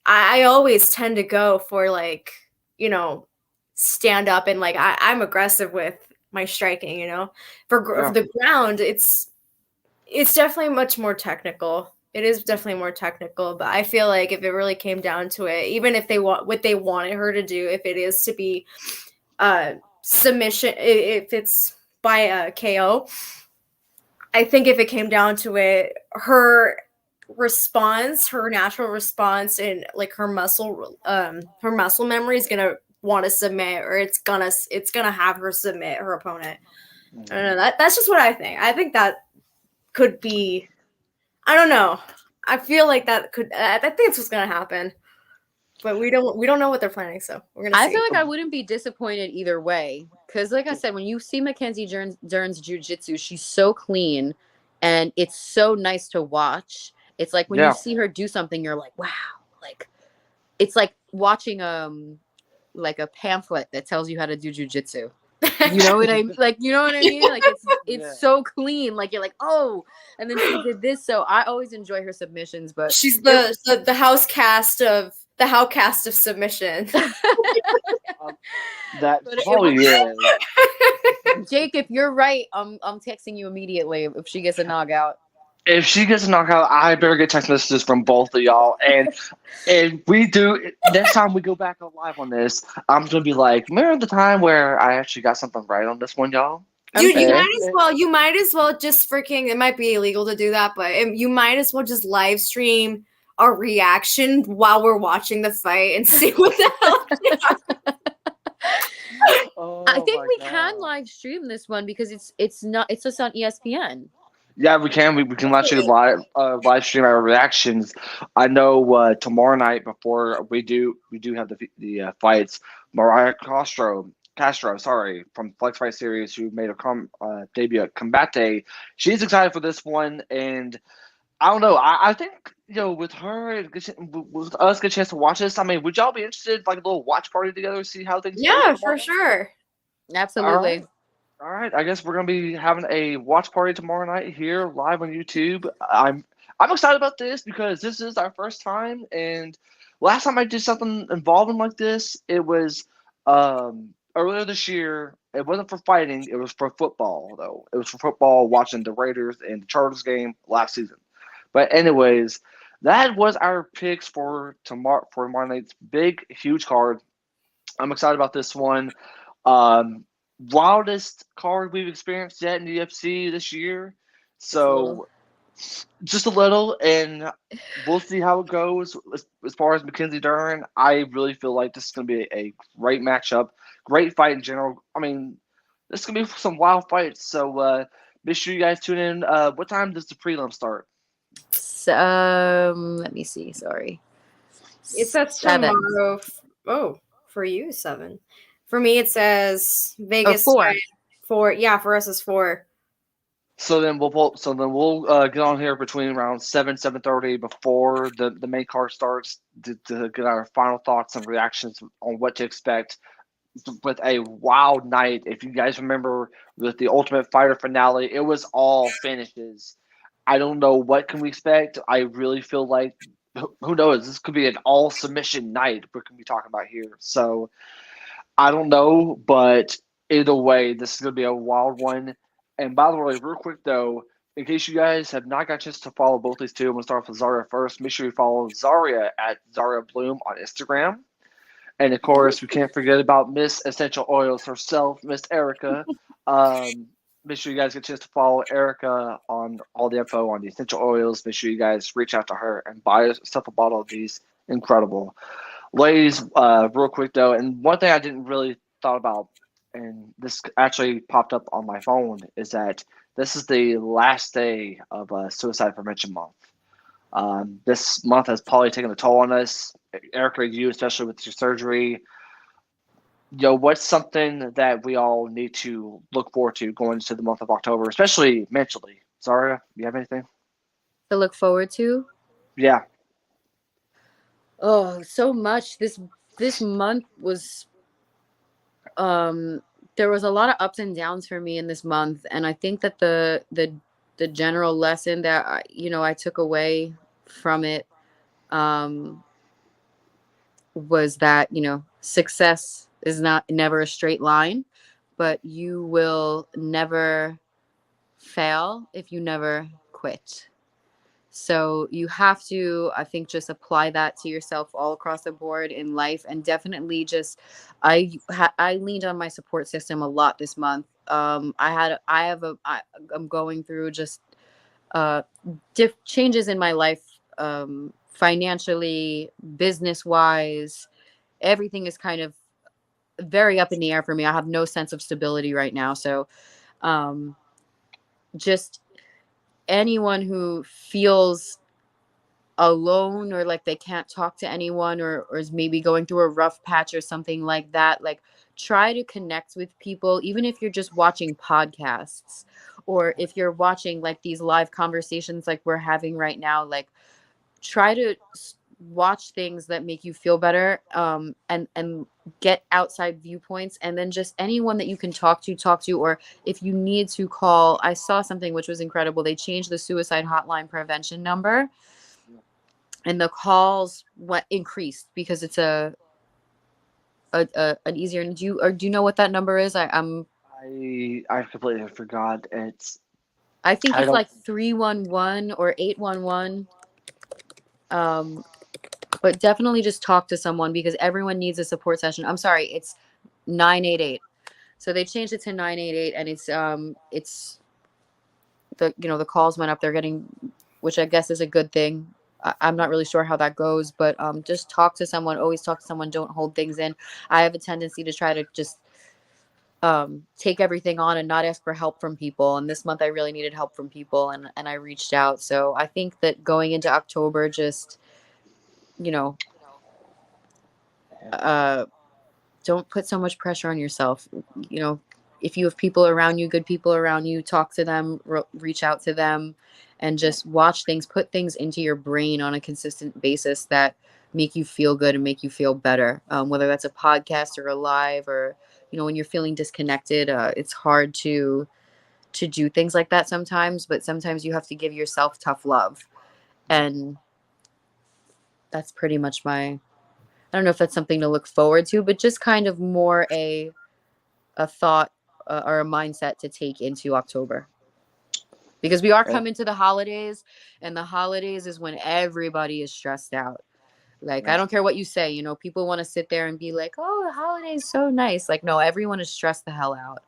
I always tend to go for stand up, and I'm aggressive with my striking. For the ground, it's definitely much more technical. It is definitely more technical, but I feel like if it really came down to it, even if they want what they wanted her to do, if it is to be submission, if it's by a KO. I think if it came down to it, her natural response, and her muscle memory is gonna want to submit, or it's gonna have her submit her opponent. I don't know. That's just what I think. I think that could be. I don't know. I feel like that could. I think it's what's gonna happen. but we don't know what they're planning, so we're gonna see. I feel like I wouldn't be disappointed either way. Because, like I said, when you see Mackenzie Dern's jiu-jitsu, she's so clean and it's so nice to watch. It's like when you see her do something, you're like, wow. Like, it's like watching like a pamphlet that tells you how to do jiu-jitsu. You know what I like? You know what I mean? Like it's so clean. Like you're like, oh, and then she did this. So I always enjoy her submissions, but she's the house cast of submission. That probably is. Jake, if you're right, I'm texting you immediately if she gets a knockout. If she gets a knockout, I better get text messages from both of y'all. And we do, next time we go back on live on this, I'm going to be like, remember the time where I actually got something right on this one, y'all? Dude, you might as well just freaking, it might be illegal to do that, but you might as well just live stream our reaction while we're watching the fight and see what the hell. I think we can live stream this one because it's just on ESPN. Yeah, we can. We can actually live stream our reactions. I know tomorrow night before we do have the fights. Mariah Castro, from Flex Fight Series, who made a debut at Combate. She's excited for this one, and I don't know. I think with her, with us, get a chance to watch this. I mean, would y'all be interested, like a little watch party together, see how things? Yeah, for sure. Absolutely. All right, I guess we're gonna be having a watch party tomorrow night here live on YouTube. I'm excited about this because this is our first time, and last time I did something involving like this, it was earlier this year. It wasn't for fighting; it was for football, though. It was for football, watching the Raiders and the Chargers game last season. But anyways, that was our picks for tomorrow night's big, huge card. I'm excited about this one. Wildest card we've experienced yet in the UFC this year. So just a little, and we'll see how it goes. As far as Mackenzie Dern, I really feel like this is going to be a great matchup, great fight in general. I mean, this is going to be some wild fights. So make sure you guys tune in. What time does the prelim start? Let me see. Sorry. It says tomorrow. Oh, for you, 7. For me, it says Vegas 4. 4. Yeah, for us, it's 4. So then we'll get on here between around 7:30 before the main card starts to get our final thoughts and reactions on what to expect with a wild night. If you guys remember with the Ultimate Fighter finale, it was all finishes. I don't know what can we expect. I really feel like, who knows, this could be an all submission night we're going to be talking about here. So I don't know, but either way, this is going to be a wild one. And by the way, real quick though, in case you guys have not got a chance to follow both these two, I'm going to start with Zarya first. Make sure you follow Zarya at Zarya Bloom on Instagram. And of course, we can't forget about Miss Essential Oils herself, Miss Erica. Make sure you guys get a chance to follow Erica on all the info on the essential oils. Make sure you guys reach out to her and buy yourself a bottle of these. Incredible. Ladies, real quick though, and one thing I didn't really thought about, and this actually popped up on my phone, is that this is the last day of Suicide Prevention Month. This month has probably taken a toll on us. Erica, you especially with your surgery. What's something that we all need to look forward to going into the month of October, especially mentally? Zarya, you have anything to look forward to? Yeah. Oh, so much. This month was there was a lot of ups and downs for me in this month, and I think that the general lesson that I took away from it was that success is never a straight line, but you will never fail if you never quit. So you have to, I think, just apply that to yourself all across the board in life. And definitely I leaned on my support system a lot this month. I'm going through just changes in my life, financially, business wise. Everything is kind of very up in the air for me. I have no sense of stability right now. So just anyone who feels alone, or like they can't talk to anyone, or is maybe going through a rough patch or something like that, like try to connect with people, even if you're just watching podcasts, or if you're watching like these live conversations like we're having right now. Like try to watch things that make you feel better, and get outside viewpoints, and then just anyone that you can talk to, or if you need to call. I saw something which was incredible. They changed the suicide hotline prevention number, and the calls increased because it's an easier. Do you know what that number is? I completely forgot. I think I it's don't. like 311 or 811. um but definitely just talk to someone, because everyone needs a support session. I'm sorry, it's 988. So they changed it to 988, and it's the calls went up. They're getting, which I guess is a good thing. I'm not really sure how that goes, but just talk to someone. Always talk to someone. Don't hold things in. I have a tendency to try to just take everything on and not ask for help from people. And this month I really needed help from people, and I reached out. So I think that going into October, just, you know, uh, don't put so much pressure on yourself. You know, if you have people around you, good people around you, talk to them, reach out to them, and just watch things, put things into your brain on a consistent basis that make you feel good and make you feel better. Whether that's a podcast or a live, or, when you're feeling disconnected, it's hard to do things like that sometimes, but sometimes you have to give yourself tough love. And that's pretty much I don't know if that's something to look forward to, but just kind of more a thought, or a mindset to take into October, because we are coming to the holidays, and the holidays is when everybody is stressed out. Like, I don't care what you say, people want to sit there and be like, "Oh, the holidays so nice." Like, no, everyone is stressed the hell out.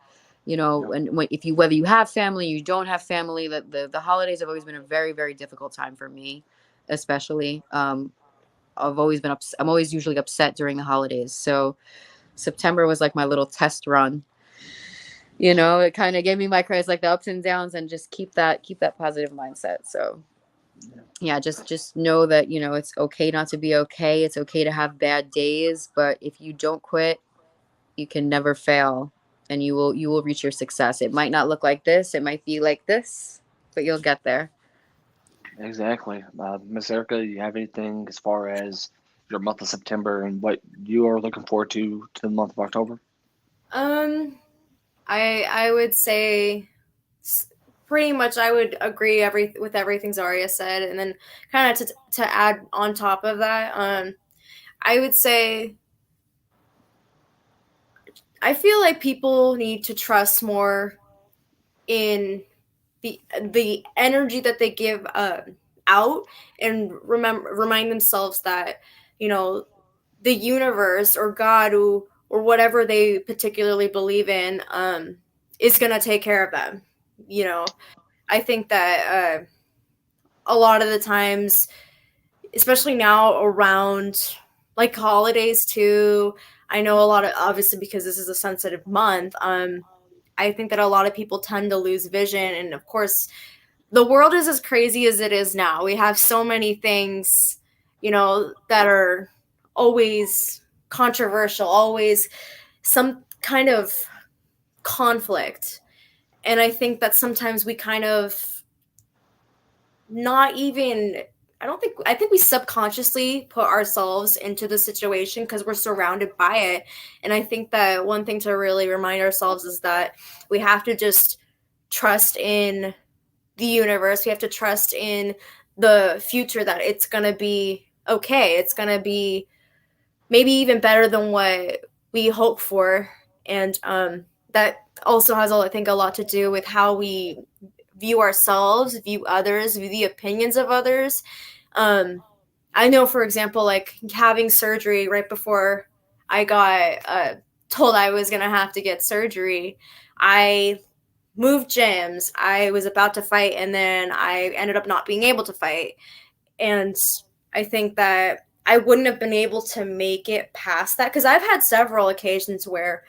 And whether you have family, you don't have family, that the holidays have always been a very, very difficult time for me, especially. I'm always usually upset during the holidays. So September was like my little test run. It kind of gave me my credits, like the ups and downs, and just keep that positive mindset. So yeah, just know that, it's okay not to be okay. It's okay to have bad days, but if you don't quit, you can never fail, and you will reach your success. It might not look like this, it might be like this, but you'll get there. Exactly. Miss Erica, you have anything as far as your month of September and what you are looking forward to the month of October? I would say pretty much I would agree with everything Zarya said, and then kind of to add on top of that, I would say I feel like people need to trust more in the energy that they give out, and remind themselves that, the universe or God, or whatever they particularly believe in, is gonna take care of them. I think that a lot of the times, especially now around like holidays too, I know a lot of, obviously because this is a sensitive month, I think that a lot of people tend to lose vision. And of course, the world is as crazy as it is now. We have so many things, that are always controversial, always some kind of conflict. And I think that sometimes we kind of not even, I think we subconsciously put ourselves into the situation because we're surrounded by it. And I think that one thing to really remind ourselves is that we have to just trust in the universe. We have to trust in the future, that it's going to be okay. It's going to be maybe even better than what we hope for. And that also has, I think, a lot to do with how we view ourselves, view others, view the opinions of others. I know, for example, like having surgery right before I got told I was going to have to get surgery, I moved gyms. I was about to fight, and then I ended up not being able to fight. And I think that I wouldn't have been able to make it past that, because I've had several occasions where,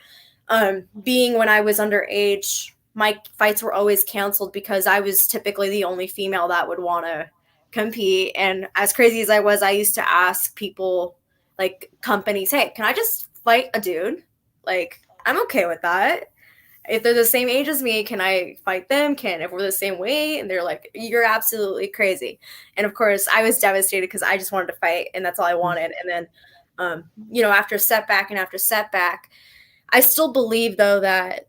being when I was underage, my fights were always canceled because I was typically the only female that would want to compete. And as crazy as I was, I used to ask people, like companies, hey, can I just fight a dude? Like, I'm okay with that. If they're the same age as me, can I fight them? If we're the same weight? And they're like, you're absolutely crazy. And of course, I was devastated because I just wanted to fight, and that's all I wanted. And then, after setback and after setback, I still believe though that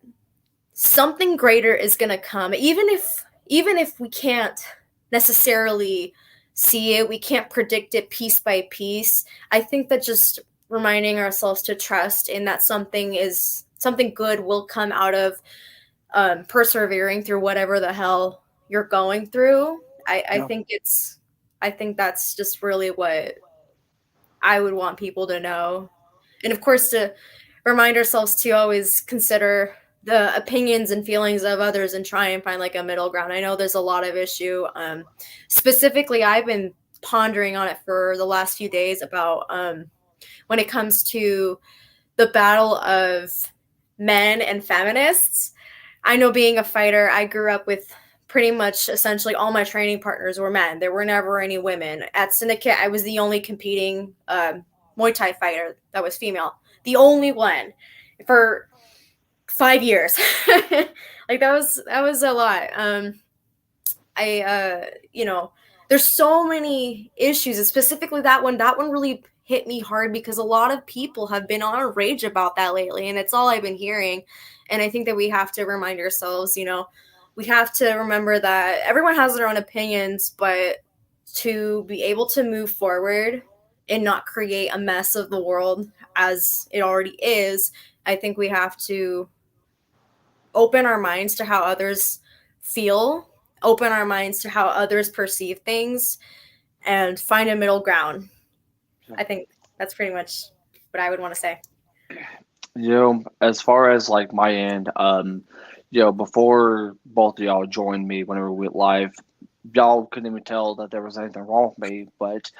something greater is going to come, even if we can't necessarily see it, we can't predict it piece by piece. I think that just reminding ourselves to trust in that something good will come out of persevering through whatever the hell you're going through. I think that's just really what I would want people to know. And of course, to remind ourselves to always consider the opinions and feelings of others and try and find like a middle ground. I know there's a lot of issue. Specifically, I've been pondering on it for the last few days about when it comes to the battle of men and feminists. I know, being a fighter, I grew up with pretty much essentially all my training partners were men. There were never any women. At Syndicate, I was the only competing Muay Thai fighter that was female. The only one for 5 years. Like that was a lot. There's so many issues, and specifically that one really hit me hard because a lot of people have been on a rage about that lately, and it's all I've been hearing. And I think that we have to remind ourselves, we have to remember that everyone has their own opinions, but to be able to move forward and not create a mess of the world as it already is, I think we have to open our minds to how others feel, open our minds to how others perceive things, and find a middle ground. I think that's pretty much what I would want to say. As far as like my end, before both of y'all joined me whenever we went live, y'all couldn't even tell that there was anything wrong with me. But,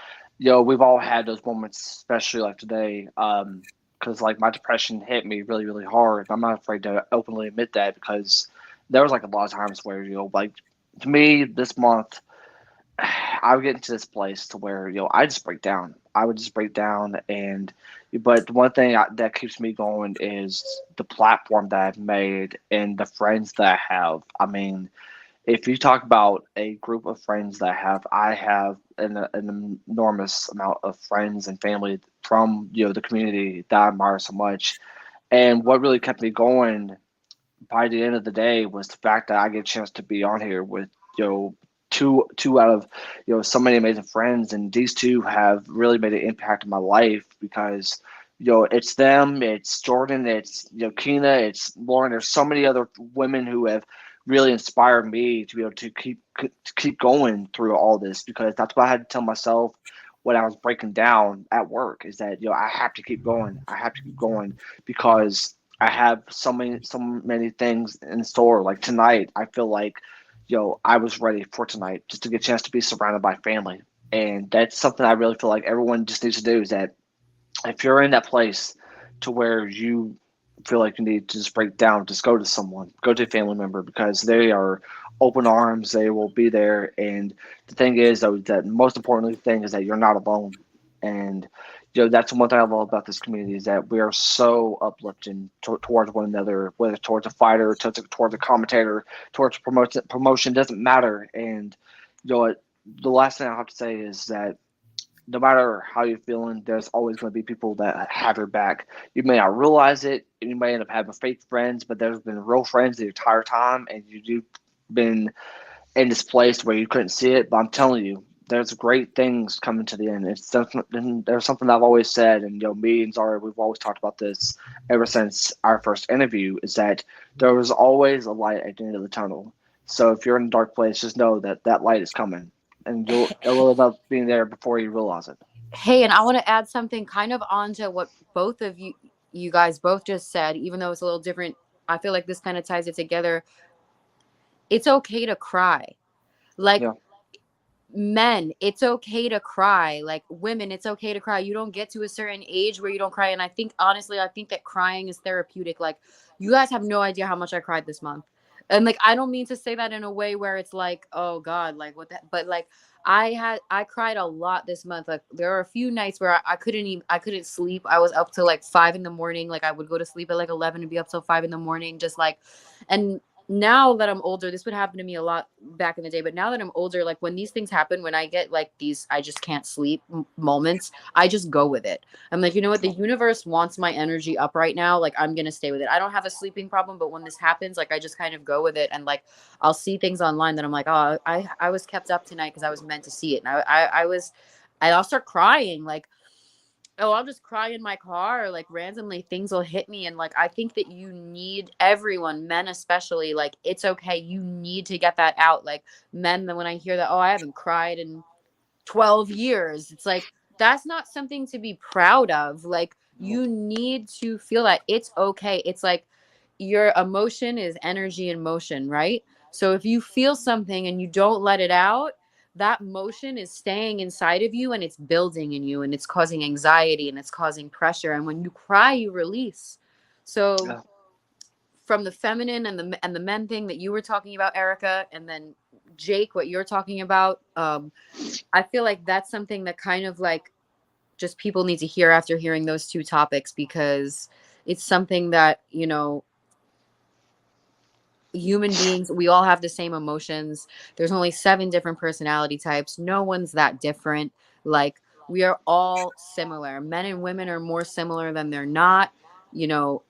we've all had those moments, especially like today, because like my depression hit me really, really hard. I'm not afraid to openly admit that because there was like a lot of times where, like to me this month, I would get into this place to where, I just break down. I would just break down. But the one thing that keeps me going is the platform that I've made and the friends that I have. I mean, if you talk about a group of friends I have an enormous amount of friends and family from, the community that I admire so much. And what really kept me going by the end of the day was the fact that I get a chance to be on here with, two out of so many amazing friends, and these two have really made an impact in my life because it's them, it's Jordan, it's Keena, it's Lauren. There's so many other women who have really inspired me to be able to keep going through all this, because that's what I had to tell myself when I was breaking down at work, is that I have to keep going. I have to keep going because I have so many things in store. Like tonight, I feel like I was ready for tonight just to get a chance to be surrounded by family. And that's something I really feel like everyone just needs to do, is that if you're in that place to where you feel like you need to just break down, just go to someone, go to a family member, because they are open arms. They will be there. And the thing is, though, that most importantly thing is that you're not alone. And that's one thing I love about this community, is that we are so uplifting towards one another, whether towards a fighter, towards a commentator, towards promotion, doesn't matter. And what the last thing I have to say is that no matter how you're feeling, there's always going to be people that have your back. You may not realize it, and you may end up having fake friends, but there's been real friends the entire time, and you've been in this place where you couldn't see it. But I'm telling you, there's great things coming to the end. There's something I've always said, and me and Zarya, we've always talked about this ever since our first interview, is that there was always a light at the end of the tunnel. So if you're in a dark place, just know that that light is coming, and it'll end up being there before you realize it. Hey, and I want to add something kind of onto what both of you guys both just said, even though it's a little different. I feel like this kind of ties it together. It's okay to cry. Like, men, it's okay to cry. Like, women, it's okay to cry. You don't get to a certain age where you don't cry. And I think, honestly, that crying is therapeutic. Like, you guys have no idea how much I cried this month. And like, I don't mean to say that in a way where it's like, oh God, like what that, but like I cried a lot this month. Like there are a few nights where I couldn't sleep. I was up till like 5 in the morning. Like I would go to sleep at like 11 and be up till 5 in the morning. Just like, and now that I'm older, this would happen to me a lot back in the day, but now that I'm older, like when these things happen, when I get like these I just can't sleep moments, I just go with it. I'm like, you know what, the universe wants my energy up right now, like I'm gonna stay with it. I don't have a sleeping problem, but when this happens, like I just kind of go with it. And like I'll see things online that I'm like, oh, I was kept up tonight because I was meant to see it. And I'll start crying, like, oh, I'll just cry in my car, like randomly things will hit me. And like, I think that you need, everyone, men especially, like, it's okay. You need to get that out. Like men, then when I hear that, oh, I haven't cried in 12 years, it's like, that's not something to be proud of. Like you need to feel that it's okay. It's like your emotion is energy in motion, right? So if you feel something and you don't let it out, that motion is staying inside of you and it's building in you and it's causing anxiety and it's causing pressure. And when you cry, you release. So Yeah. from the feminine and the men thing that you were talking about, Erica, and then Jake, what you're talking about, I feel like that's something that kind of like just people need to hear after hearing those two topics, because it's something that, you know, human beings, we all have the same emotions. There's only 7 different personality types. No one's that different. Like we are all similar. Men and women are more similar than they're not. You know,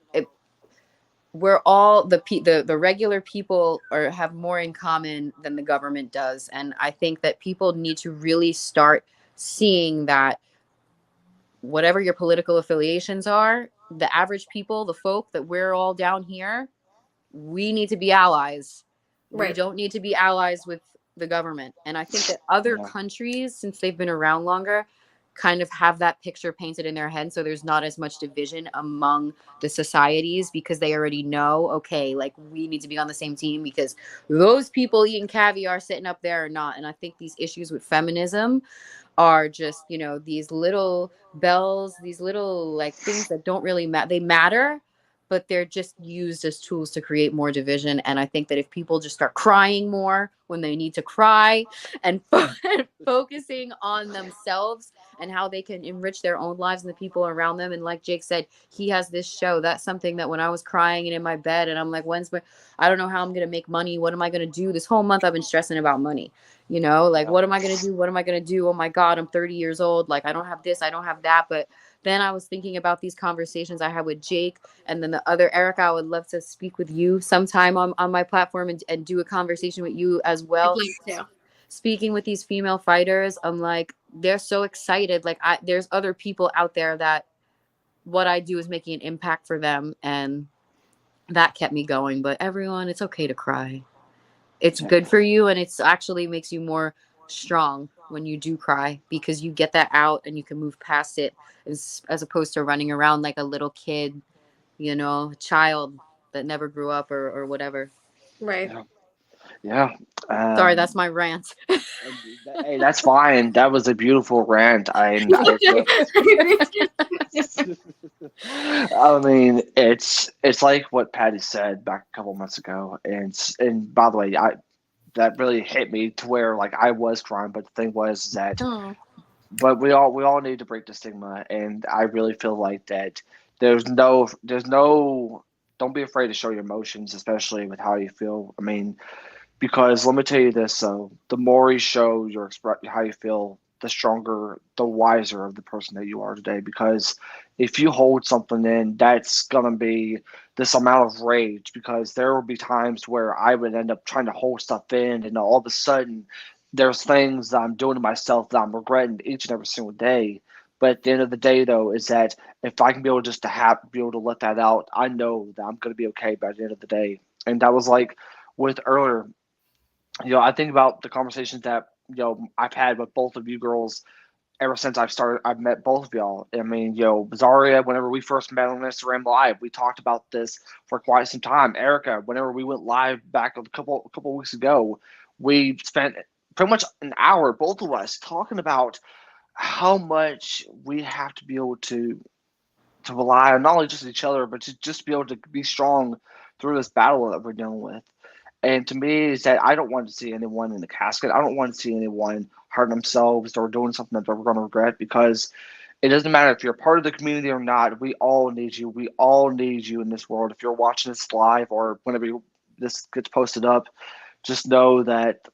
we're all the regular people or have more in common than the government does. And I think that people need to really start seeing that whatever your political affiliations are, the average people, the folk, that we're all down here, we need to be allies. We Right. don't need to be allies with the government. And I think that other Yeah. countries, since they've been around longer, kind of have that picture painted in their head. So there's not as much division among the societies because they already know, okay, like we need to be on the same team because those people eating caviar sitting up there are not. And I think these issues with feminism are just, you know, these little bells, these little like things that don't really matter. They matter, but they're just used as tools to create more division. And I think that if people just start crying more when they need to cry and focusing on themselves and how they can enrich their own lives and the people around them. And like Jake said, he has this show. That's something that when I was crying and in my bed and I'm like, I don't know how I'm going to make money. What am I going to do? This whole month I've been stressing about money. You know, like, what am I going to do? What am I going to do? Oh my God, I'm 30 years old. Like, I don't have this, I don't have that. But then I was thinking about these conversations I had with Jake and then the other Erica. I would love to speak with you sometime on my platform and do a conversation with you as well. I'd like to. Speaking with these female fighters, I'm like, they're so excited. Like, there's other people out there that what I do is making an impact for them. And that kept me going. But everyone, it's okay to cry. It's good for you, and it's actually makes you more strong when you do cry because you get that out and you can move past it as opposed to running around like a little kid, you know, a child that never grew up or whatever. Right. Yeah. Yeah. Sorry, that's my rant. Hey, that's fine. That was a beautiful rant. I mean, it's like what Patty said back a couple months ago, and by the way, I that really hit me to where like I was crying, but the thing was that, Oh, but we all need to break the stigma, and I really feel like that there's no don't be afraid to show your emotions, especially with how you feel. I mean, because let me tell you this, so the more you show your how you feel, the stronger, the wiser of the person that you are today. Because if you hold something in, that's gonna be this amount of rage. Because there will be times where I would end up trying to hold stuff in, and all of a sudden, there's things that I'm doing to myself that I'm regretting each and every single day. But at the end of the day, though, is that if I can be able just to be able to let that out, I know that I'm going to be okay by the end of the day. And that was like with earlier, I think about the conversations that I've had with both of you girls ever since I've met both of y'all. I mean, Zarya, whenever we first met on Instagram Live, we talked about this for quite some time. Erica, whenever we went live back a couple weeks ago, we spent pretty much an hour, both of us, talking about how much we have to be able to rely on not only just each other, but to just be able to be strong through this battle that we're dealing with. And to me, is that I don't want to see anyone in the casket. I don't want to see anyone hurt themselves or doing something that they're going to regret, because it doesn't matter if you're part of the community or not. We all need you. We all need you in this world. If you're watching this live or whenever this gets posted up, just know that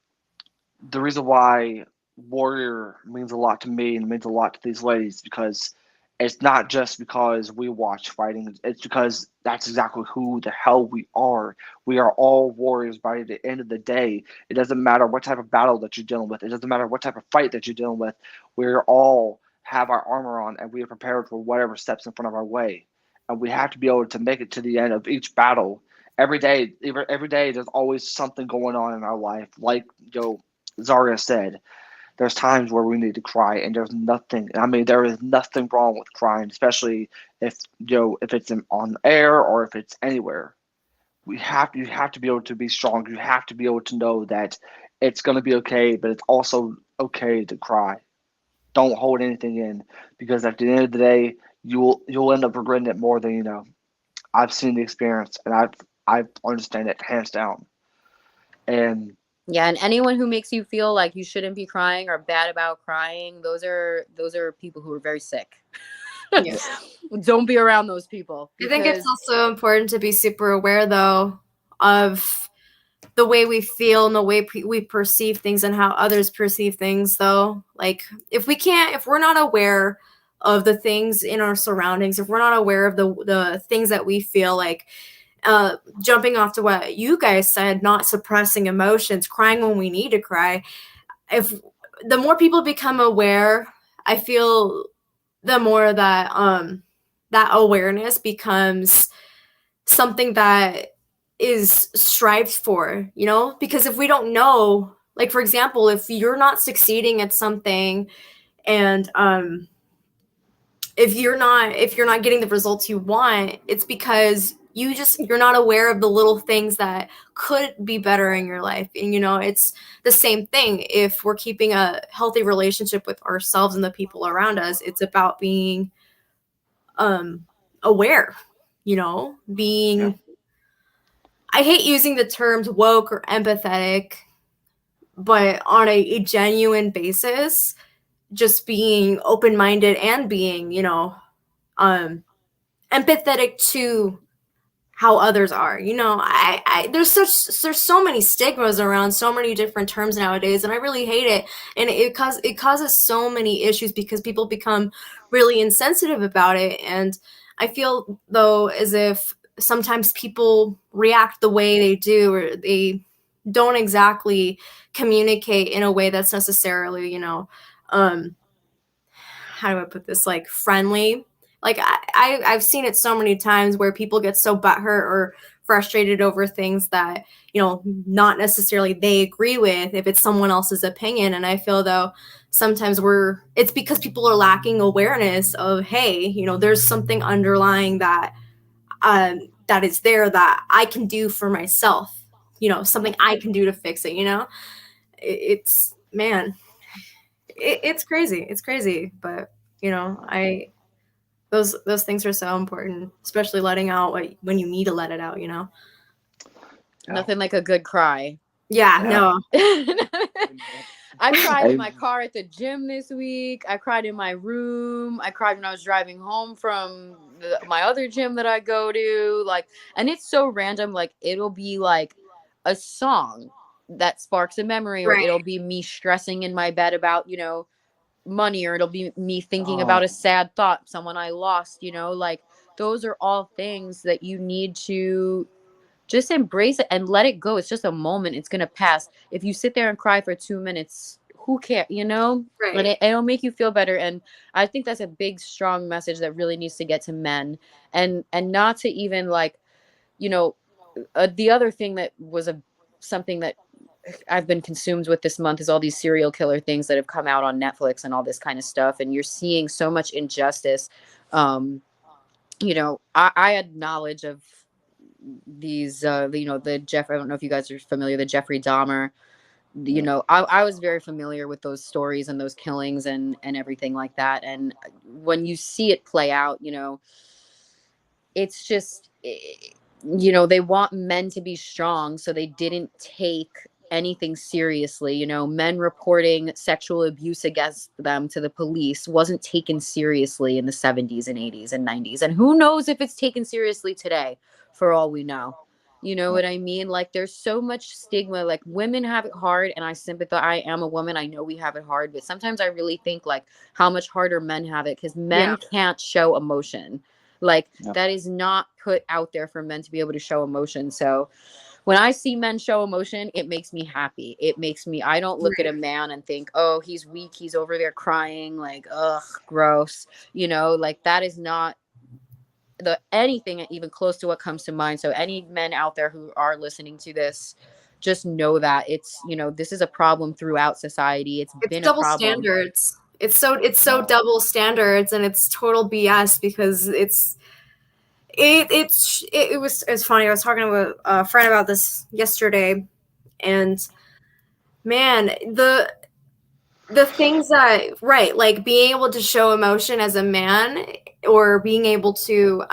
the reason why Warrior means a lot to me and means a lot to these ladies, because it's not just because we watch fighting. It's because that's exactly who the hell we are. We are all warriors by the end of the day. It doesn't matter what type of battle that you're dealing with. It doesn't matter what type of fight that you're dealing with. We're all have our armor on, and we are prepared for whatever steps in front of our way. And we have to be able to make it to the end of each battle. Every day, there's always something going on in our life. Like Zarya said, there's times where we need to cry, and there's nothing. I mean, there is nothing wrong with crying, especially if if it's on air or if it's anywhere. You have to be able to be strong. You have to be able to know that it's going to be okay, but it's also okay to cry. Don't hold anything in, because at the end of the day, you'll end up regretting it more than you know. I've seen the experience, and I understand it hands down. And Yeah, and anyone who makes you feel like you shouldn't be crying or bad about crying, those are people who are very sick. Yes. Don't be around those people. I think it's also important to be super aware, though, of the way we feel and the way we perceive things and how others perceive things, though. Like, if we're not aware of the things in our surroundings, if we're not aware of the things that we feel, like, jumping off to what you guys said, not suppressing emotions, crying when we need to cry. If the more people become aware, I feel the more that that awareness becomes something that is strived for, because if we don't know, like, for example, if you're not succeeding at something, and if you're not getting the results you want, it's because you're not aware of the little things that could be better in your life. And it's the same thing. If we're keeping a healthy relationship with ourselves and the people around us, it's about being aware, being yeah. I hate using the terms woke or empathetic, but on a genuine basis, just being open-minded and being, empathetic to how others are. There's so many stigmas around so many different terms nowadays, and I really hate it. And it causes so many issues because people become really insensitive about it. And I feel, though, as if sometimes people react the way they do, or they don't exactly communicate in a way that's necessarily, how do I put this, like, friendly. Like, I've seen it so many times where people get so butthurt or frustrated over things that, not necessarily they agree with, if it's someone else's opinion. And I feel, though, sometimes it's because people are lacking awareness of, hey, there's something underlying that is there that I can do for myself, something I can do to fix it. It's, man, it's crazy. It's crazy. But, those things are so important, especially letting out when you need to let it out, Nothing like a good cry. Yeah. No. I cried in my car at the gym this week. I cried in my room. I cried when I was driving home from my other gym that I go to. Like, and it's so random. Like, it'll be like a song that sparks a memory, or Right. it'll be me stressing in my bed about, money, or it'll be me thinking about a sad thought, someone I lost, like, those are all things that you need to just embrace it and let it go. It's just a moment. It's going to pass. If you sit there and cry for 2 minutes, who cares, Right. And it'll make you feel better. And I think that's a big, strong message that really needs to get to men, and not to even, like, the other thing that was something that I've been consumed with this month is all these serial killer things that have come out on Netflix and all this kind of stuff. And you're seeing so much injustice. I had knowledge of these, the Jeff, I don't know if you guys are familiar, the Jeffrey Dahmer, I was very familiar with those stories and those killings and everything like that. And when you see it play out, it's just, they want men to be strong, so they didn't take anything seriously. Men reporting sexual abuse against them to the police wasn't taken seriously in the 70s and 80s and 90s. And who knows if it's taken seriously today, for all we know. You know what I mean? Like, there's so much stigma. Like, women have it hard, and I sympathize. I am a woman. I know we have it hard, but sometimes I really think, like, how much harder men have it, because men can't show emotion. Like, that is not put out there for men to be able to show emotion. So when I see men show emotion, it makes me happy. I don't look at a man and think, oh, he's weak, he's over there crying, like, ugh, gross. Like, that is not anything even close to what comes to mind. So any men out there who are listening to this, just know that it's, this is a problem throughout society. It's been double a problem. Standards. It's so double standards, and it's total BS, because it was funny. I was talking to a friend about this yesterday, and man, the things that, right, like being able to show emotion as a man, or being able to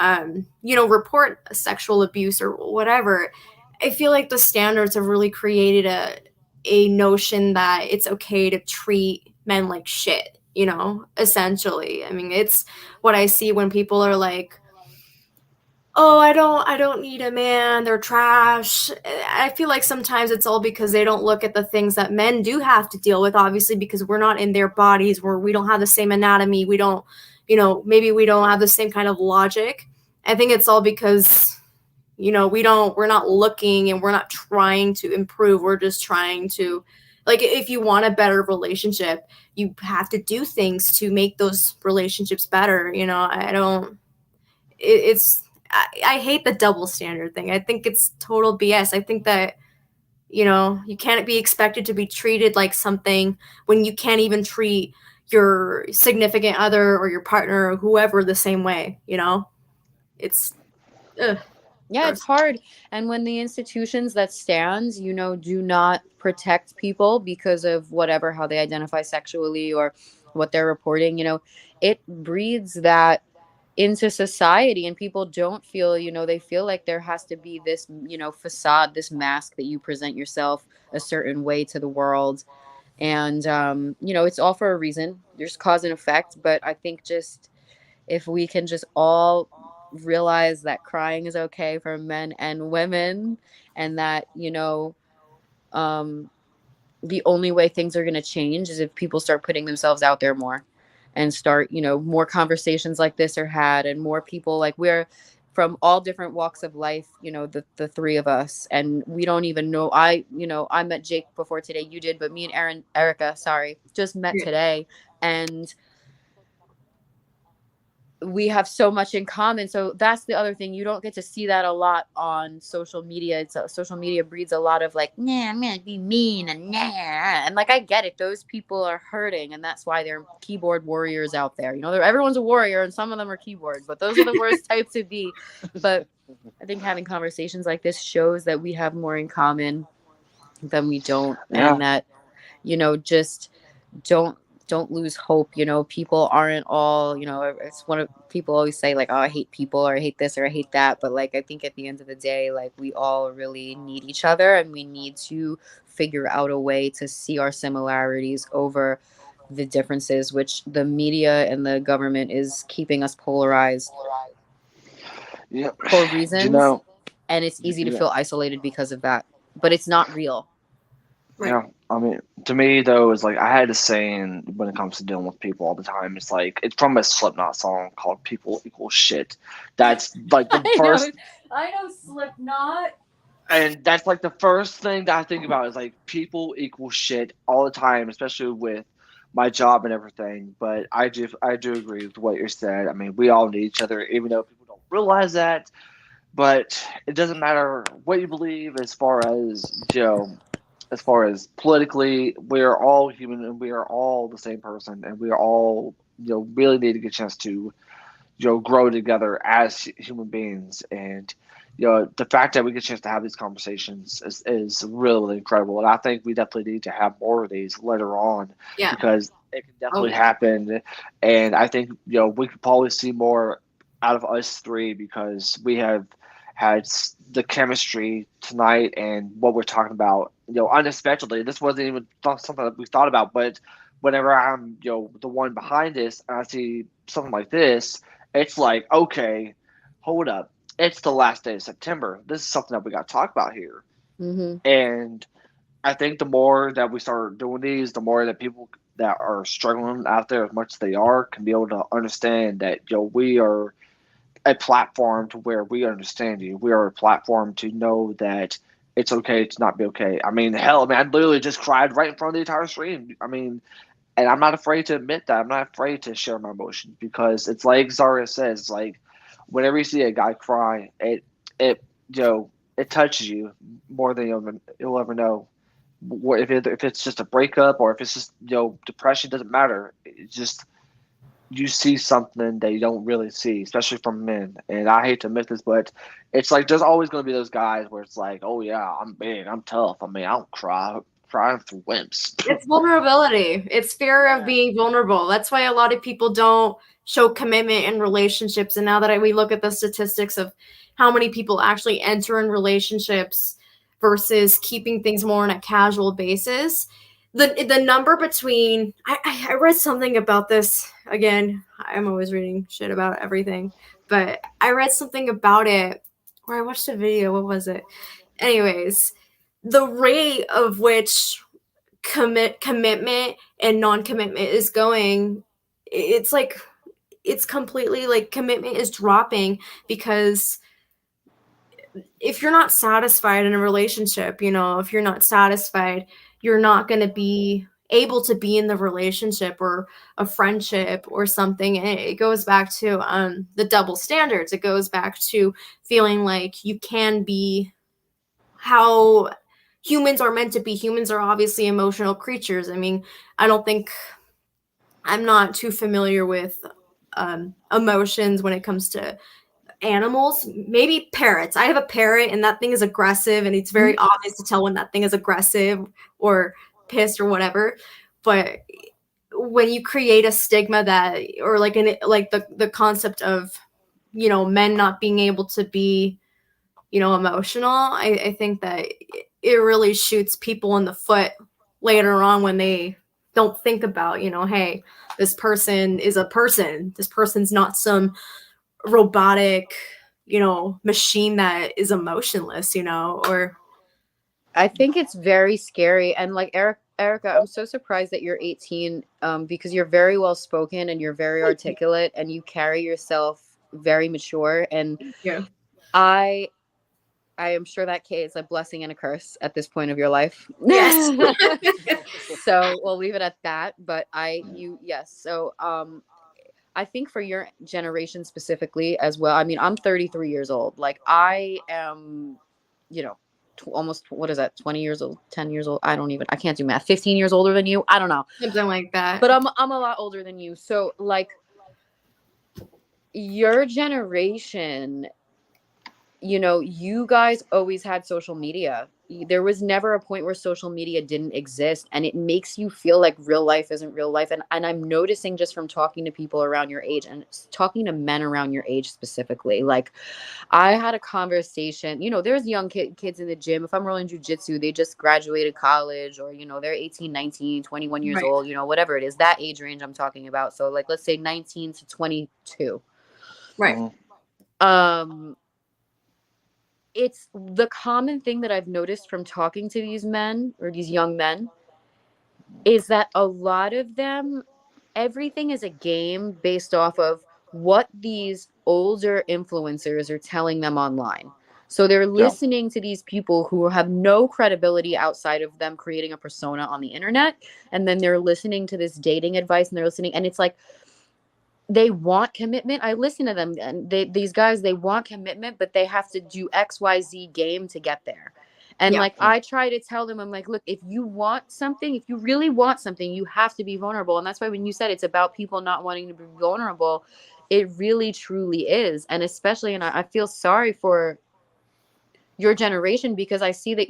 report sexual abuse or whatever, I feel like the standards have really created a notion that it's okay to treat men like shit, essentially. I mean, it's what I see when people are like, oh, I don't need a man, they're trash. I feel like sometimes it's all because they don't look at the things that men do have to deal with, obviously, because we're not in their bodies, we don't have the same anatomy, we don't, maybe we don't have the same kind of logic. I think it's all because, we're not looking, and we're not trying to improve. We're just trying to, like, if you want a better relationship, you have to do things to make those relationships better. I hate the double standard thing. I think it's total BS. I think that, you can't be expected to be treated like something when you can't even treat your significant other or your partner or whoever the same way, It's, ugh, yeah, it's hard. And when the institutions that stands, do not protect people because of how they identify sexually or what they're reporting, it breeds that into society, and people don't feel, they feel like there has to be this, facade, this mask that you present yourself a certain way to the world. And, it's all for a reason. There's cause and effect. But I think just if we can just all realize that crying is okay for men and women, and that, the only way things are going to change is if people start putting themselves out there more, and start, more conversations like this are had, and more people, like, we're from all different walks of life, the three of us, and we don't even know. I met Jake before today, you did, but me and Erica, just met today, and we have so much in common. So that's the other thing. You don't get to see that a lot on social media. Social media breeds a lot of like, nah, I'm gonna be mean and nah. And like, I get it. Those people are hurting, and that's why they're keyboard warriors out there. Everyone's a warrior, and some of them are keyboard, but those are the worst type to be. But I think having conversations like this shows that we have more in common than we don't, and that, just don't lose hope. People aren't all, it's one of people always say like, oh, I hate people, or I hate this, or I hate that. But like, I think at the end of the day, like, we all really need each other, and we need to figure out a way to see our similarities over the differences, which the media and the government is keeping us polarized for reasons. And it's easy to feel isolated because of that, but it's not real. Yeah, I mean, to me though, it's like I had a saying when it comes to dealing with people all the time. It's like, it's from a Slipknot song called "People Equal Shit." That's like the first. I know Slipknot. And that's like the first thing that I think about is like, people equal shit all the time, especially with my job and everything. But I do agree with what you said. I mean, we all need each other, even though people don't realize that. But it doesn't matter what you believe as far as as far as politically, we are all human, and we are all the same person, and we are all, really need to get a chance to, grow together as human beings. And, the fact that we get a chance to have these conversations is really incredible. And I think we definitely need to have more of these later on, because it can definitely happen. And I think, we could probably see more out of us three, because we have had the chemistry tonight and what we're talking about. Unexpectedly, this wasn't even something that we thought about. But whenever I'm, the one behind this, and I see something like this, it's like, okay, hold up, it's the last day of September. This is something that we got to talk about here. Mm-hmm. And I think the more that we start doing these, the more that people that are struggling out there as much as they are can be able to understand that we are a platform to where we understand you. We are a platform to know that it's okay to not be okay. I mean, hell, man, I literally just cried right in front of the entire stream. I mean, and I'm not afraid to admit that. I'm not afraid to share my emotions because it's like Zarya says, it's like whenever you see a guy cry, it it touches you more than you'll ever know. If it's just a breakup or if it's just depression, doesn't matter. It's just you see something that you don't really see, especially from men. And I hate to admit this, but it's like there's always going to be those guys where it's like, oh yeah, I'm big, I'm tough. I mean, I don't cry. Crying for wimps. It's vulnerability. It's fear of being vulnerable. That's why a lot of people don't show commitment in relationships. And now that we look at the statistics of how many people actually enter in relationships versus keeping things more on a casual basis, the number between I read something about this. Again, I'm always reading shit about everything, but I read something about it, or I watched a video. What was it? Anyways, the rate of which commitment and non-commitment is going, it's like it's completely like commitment is dropping because if you're not satisfied in a relationship, if you're not satisfied, you're not going to be able to be in the relationship or a friendship or something. And it goes back to the double standards. It goes back to feeling like you can be how humans are meant to be. Humans are obviously emotional creatures. I mean, I'm not too familiar with emotions when it comes to animals. Maybe parrots. I have a parrot and that thing is aggressive and it's very obvious to tell when that thing is aggressive or pissed or whatever. But when you create a stigma that, or like the concept of, men not being able to be, emotional, I think that it really shoots people in the foot later on when they don't think about, hey, this person is a person. This person's not some robotic, machine that is emotionless, or I think it's very scary. And like Erica, I'm so surprised that you're 18 because you're very well spoken and you're very articulate and you carry yourself very mature. And yeah. I am sure that Kate is a blessing and a curse at this point of your life. Yes. So we'll leave it at that. But yes. So I think for your generation specifically as well. I mean, I'm 33 years old. Like I am, almost, what is that? 20 years old, 10 years old. I can't do math. 15 years older than you. I don't know. Something like that. But I'm a lot older than you. So like your generation, you guys always had social media. There was never a point where social media didn't exist, and it makes you feel like real life isn't real life. And I'm noticing just from talking to people around your age and talking to men around your age specifically, like I had a conversation, there's young kids in the gym. If I'm rolling jujitsu, they just graduated college or, they're 18, 19, 21 years Right. old, whatever it is, that age range I'm talking about. So like, let's say 19 to 22. Right. It's the common thing that I've noticed from talking to these men or these young men is that a lot of them, everything is a game based off of what these older influencers are telling them online. So they're listening to these people who have no credibility outside of them creating a persona on the internet. And then they're listening to this dating advice and they're listening. And it's like, they want commitment. I listen to them and these guys, they want commitment, but they have to do XYZ game to get there. And like, I try to tell them, I'm like, look, if you want something, if you really want something, you have to be vulnerable. And that's why when you said it's about people not wanting to be vulnerable, it really truly is. And especially, and I feel sorry for your generation because I see that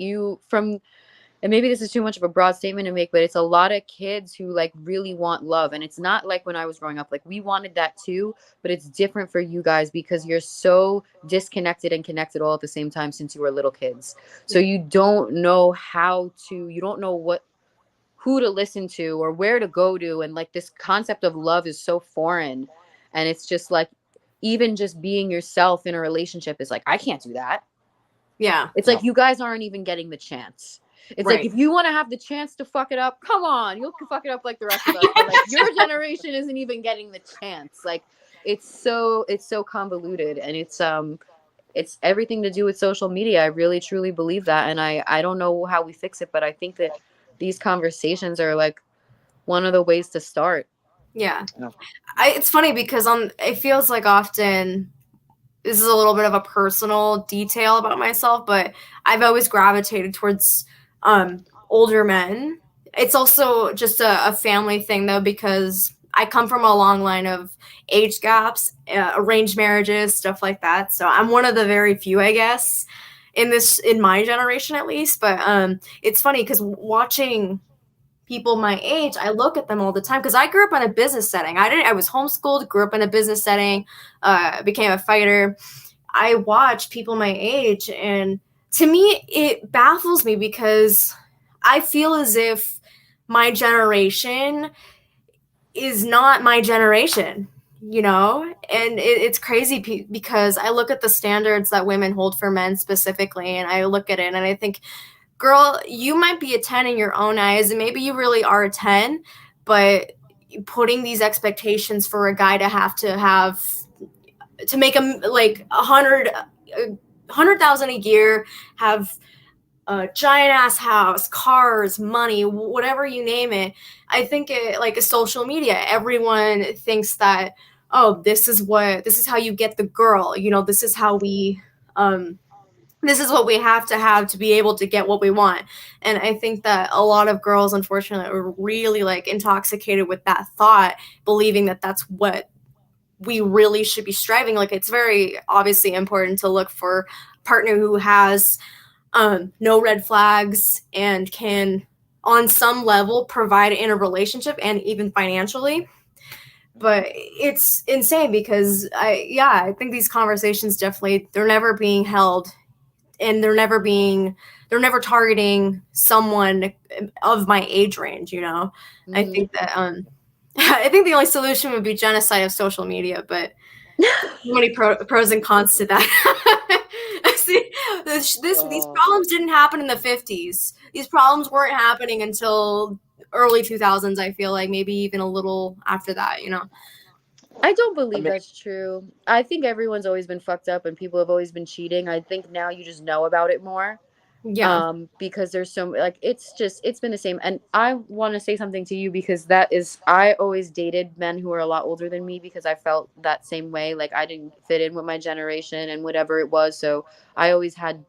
and maybe this is too much of a broad statement to make, but it's a lot of kids who like really want love. And it's not like when I was growing up, like we wanted that too, but it's different for you guys because you're so disconnected and connected all at the same time since you were little kids. So you don't know you don't know who to listen to or where to go to. And like this concept of love is so foreign. And it's just like, even just being yourself in a relationship is like, I can't do that. Yeah. It's like you guys aren't even getting the chance. It's Right. like if you want to have the chance to fuck it up, come on, you'll fuck it up like the rest of us. But like your generation isn't even getting the chance. Like it's so convoluted, and it's everything to do with social media. I really truly believe that, and I don't know how we fix it, but I think that these conversations are like one of the ways to start. Yeah. Yeah. It's funny because it feels like often this is a little bit of a personal detail about myself, but I've always gravitated towards older men. It's also just a family thing though, because I come from a long line of age gaps, arranged marriages, stuff like that. So I'm one of the very few, I guess, in my generation at least. But it's funny because watching people my age, I look at them all the time because I grew up in a business setting. I was homeschooled, grew up in a business setting, became a fighter. I watch people my age, and to me, it baffles me because I feel as if my generation is not my generation, and it's crazy because I look at the standards that women hold for men specifically, and I look at it and I think, girl, you might be a 10 in your own eyes, and maybe you really are a 10, but putting these expectations for a guy to make him like 100,000 a year, have a giant ass house, cars, money, whatever you name it. I think like a social media, everyone thinks that, oh, this is how you get the girl. This is how this is what we have to be able to get what we want. And I think that a lot of girls, unfortunately, are really like intoxicated with that thought, believing that that's what we really should be striving. Like, it's very obviously important to look for a partner who has no red flags and can on some level provide in a relationship and even financially. But it's insane because I think these conversations definitely, they're never being held, and they're never targeting someone of my age range. Mm-hmm. I think that I think the only solution would be genocide of social media, but so many pros and cons to that. See, these problems didn't happen in the 50s. These problems weren't happening until early 2000s. I feel like maybe even a little after that. I don't believe that's true. I think everyone's always been fucked up and people have always been cheating. I think now you just know about it more. Yeah. Because there's so like it's been the same. And I want to say something to you because I always dated men who are a lot older than me because I felt that same way. Like I didn't fit in with my generation and whatever it was. So I always had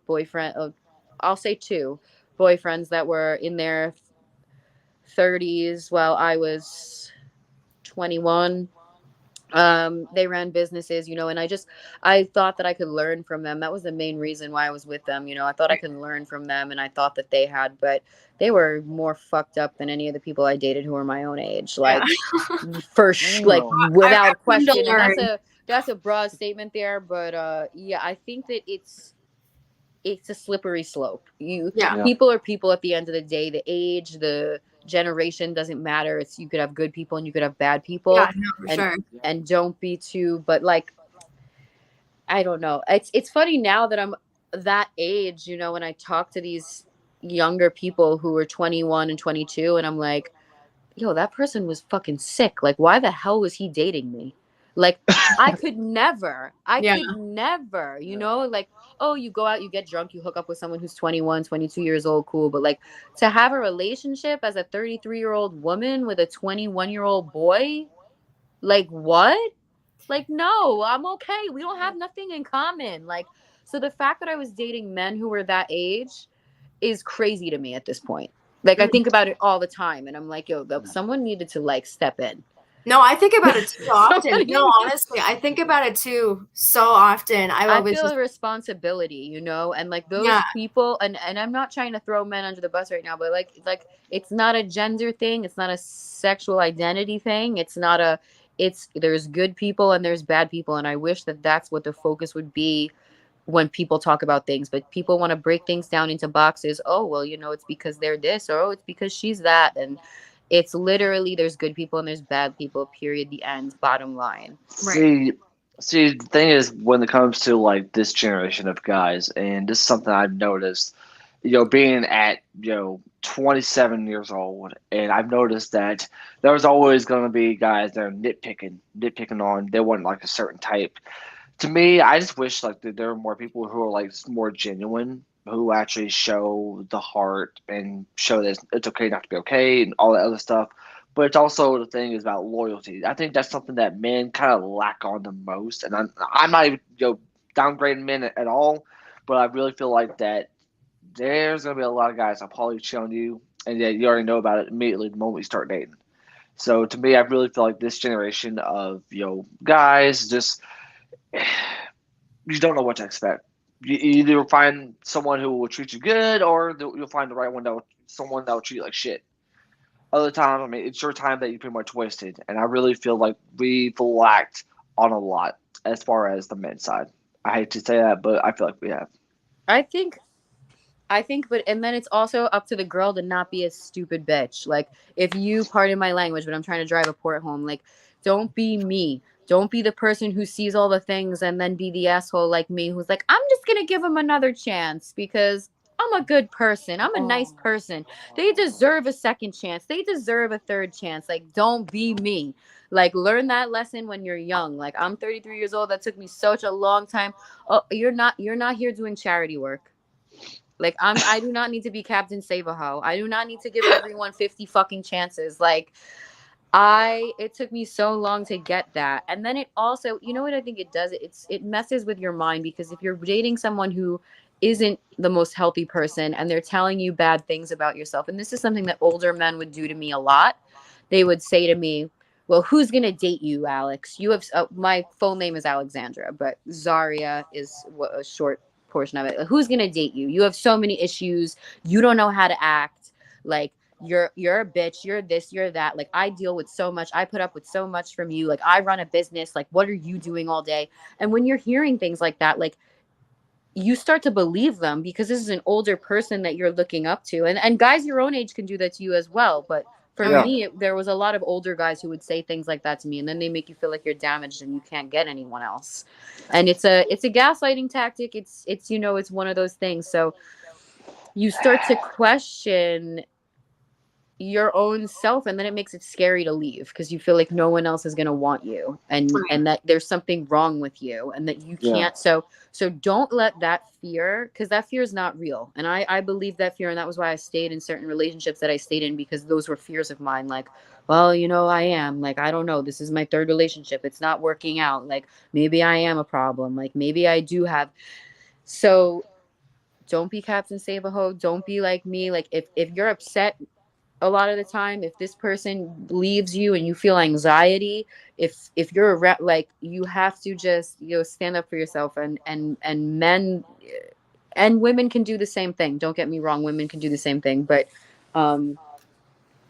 I'll say 2 boyfriends that were in their 30s while I was 21. They ran businesses, and I thought that I could learn from them. That was the main reason why I was with them. I thought I could learn from them, and I thought that but they were more fucked up than any of the people I dated who were my own age. Like, like without question. And that's a broad statement there, but yeah, I think that it's a slippery slope. People are people at the end of the day. The age, the generation doesn't matter. You could have good people and you could have bad people. Yeah, no, for sure. And don't be too, but like, I don't know. It's funny now that I'm that age, when I talk to these younger people who are 21 and 22, and I'm like, yo, that person was fucking sick. Like, why the hell was he dating me? Like, I could never, like, oh, you go out, you get drunk, you hook up with someone who's 21, 22 years old, cool. But like, to have a relationship as a 33-year-old woman with a 21-year-old boy, like, what? Like, no, I'm okay. We don't have nothing in common. Like, so the fact that I was dating men who were that age is crazy to me at this point. Like, I think about it all the time, and I'm like, yo, someone needed to like step in. No, I think about it too often. Somebody No, honestly, I think about it too so often. I I always feel just, a responsibility, you know, and like yeah, those people, and I'm not trying to throw men under the bus right now, but like it's not a gender thing, it's not a sexual identity thing, it's not a it's there's good people and there's bad people, and I wish that that's what the focus would be when people talk about things, but people want to break things down into boxes. Oh, well, you know, it's because they're this, or oh, it's because she's that, and it's literally there's good people and there's bad people, period, the end, bottom line. right. See, see, the thing is, when it comes to like this generation of guys, and this is something I've noticed, being at 27 years old, and I've noticed that there's always going to be guys that are nitpicking on they want like a certain type. To me, I just wish like that there were more people who are like more genuine, who actually show the heart and show that it's okay not to be okay and all that other stuff. But it's also the thing is about loyalty. I think that's something that men kind of lack on the most. And I'm not even downgrading men at all, but I really feel like that there's gonna be a lot of guys that probably cheat on you, and that you already know about it immediately the moment you start dating. So to me, I really feel like this generation of guys just you don't know what to expect. You either find someone who will treat you good, or you'll find the right one someone that will treat you like shit. Other times, I mean, it's your time that you pretty much wasted, and I really feel like we've lacked on a lot as far as the men's side. I hate to say that, but I feel like we have. I think but and then it's also up to the girl to not be a stupid bitch. Like, if you, pardon my language, but I'm trying to drive a point home. Like, don't be me. Don't be the person who sees all the things and then be the asshole like me who's like, I'm just gonna give him another chance because I'm a good person. I'm a nice person. They deserve a second chance. They deserve a third chance. Like, don't be me. Like, learn that lesson when you're young. Like, I'm 33 years old. That took me such a long time. Oh, you're not here doing charity work. Like, I do not need to be Captain Save a Ho. I do not need to give everyone 50 fucking chances. Like, it took me so long to get that. And then it also, you know what I think it does? It messes with your mind, because if you're dating someone who isn't the most healthy person and they're telling you bad things about yourself, and this is something that older men would do to me a lot. They would say to me, well, who's going to date you, Alex? You have, my full name is Alexandra, but Zarya is what a short portion of it. Like, who's going to date you? You have so many issues. You don't know how to act. Like, you're a bitch, you're this, you're that. Like, I deal with so much, I put up with so much from you. Like, I run a business. Like, what are you doing all day? And when you're hearing things like that, like, you start to believe them because this is an older person that you're looking up to. And guys your own age can do that to you as well, but for Okay. Yeah, me, there was a lot of older guys who would say things like that to me, and then they make you feel like you're damaged and you can't get anyone else. And it's a gaslighting tactic. It's it's one of those things. So you start to question your own self, and then it makes it scary to leave because you feel like no one else is going to want you, and that there's something wrong with you and that you yeah, can't. So don't let that fear, because that fear is not real, and I believe that fear, and that was why I stayed in certain relationships that I stayed in, because those were fears of mine. Like, well, I am, like, I don't know, this is my third relationship, it's not working out, like, maybe I am a problem, like, maybe I do have. So don't be Captain Save a Ho. Don't be like me. Like, if you're upset a lot of the time, if this person leaves you and you feel anxiety, if you're around, like, you have to just stand up for yourself, and men and women can do the same thing. Don't get me wrong, women can do the same thing, but um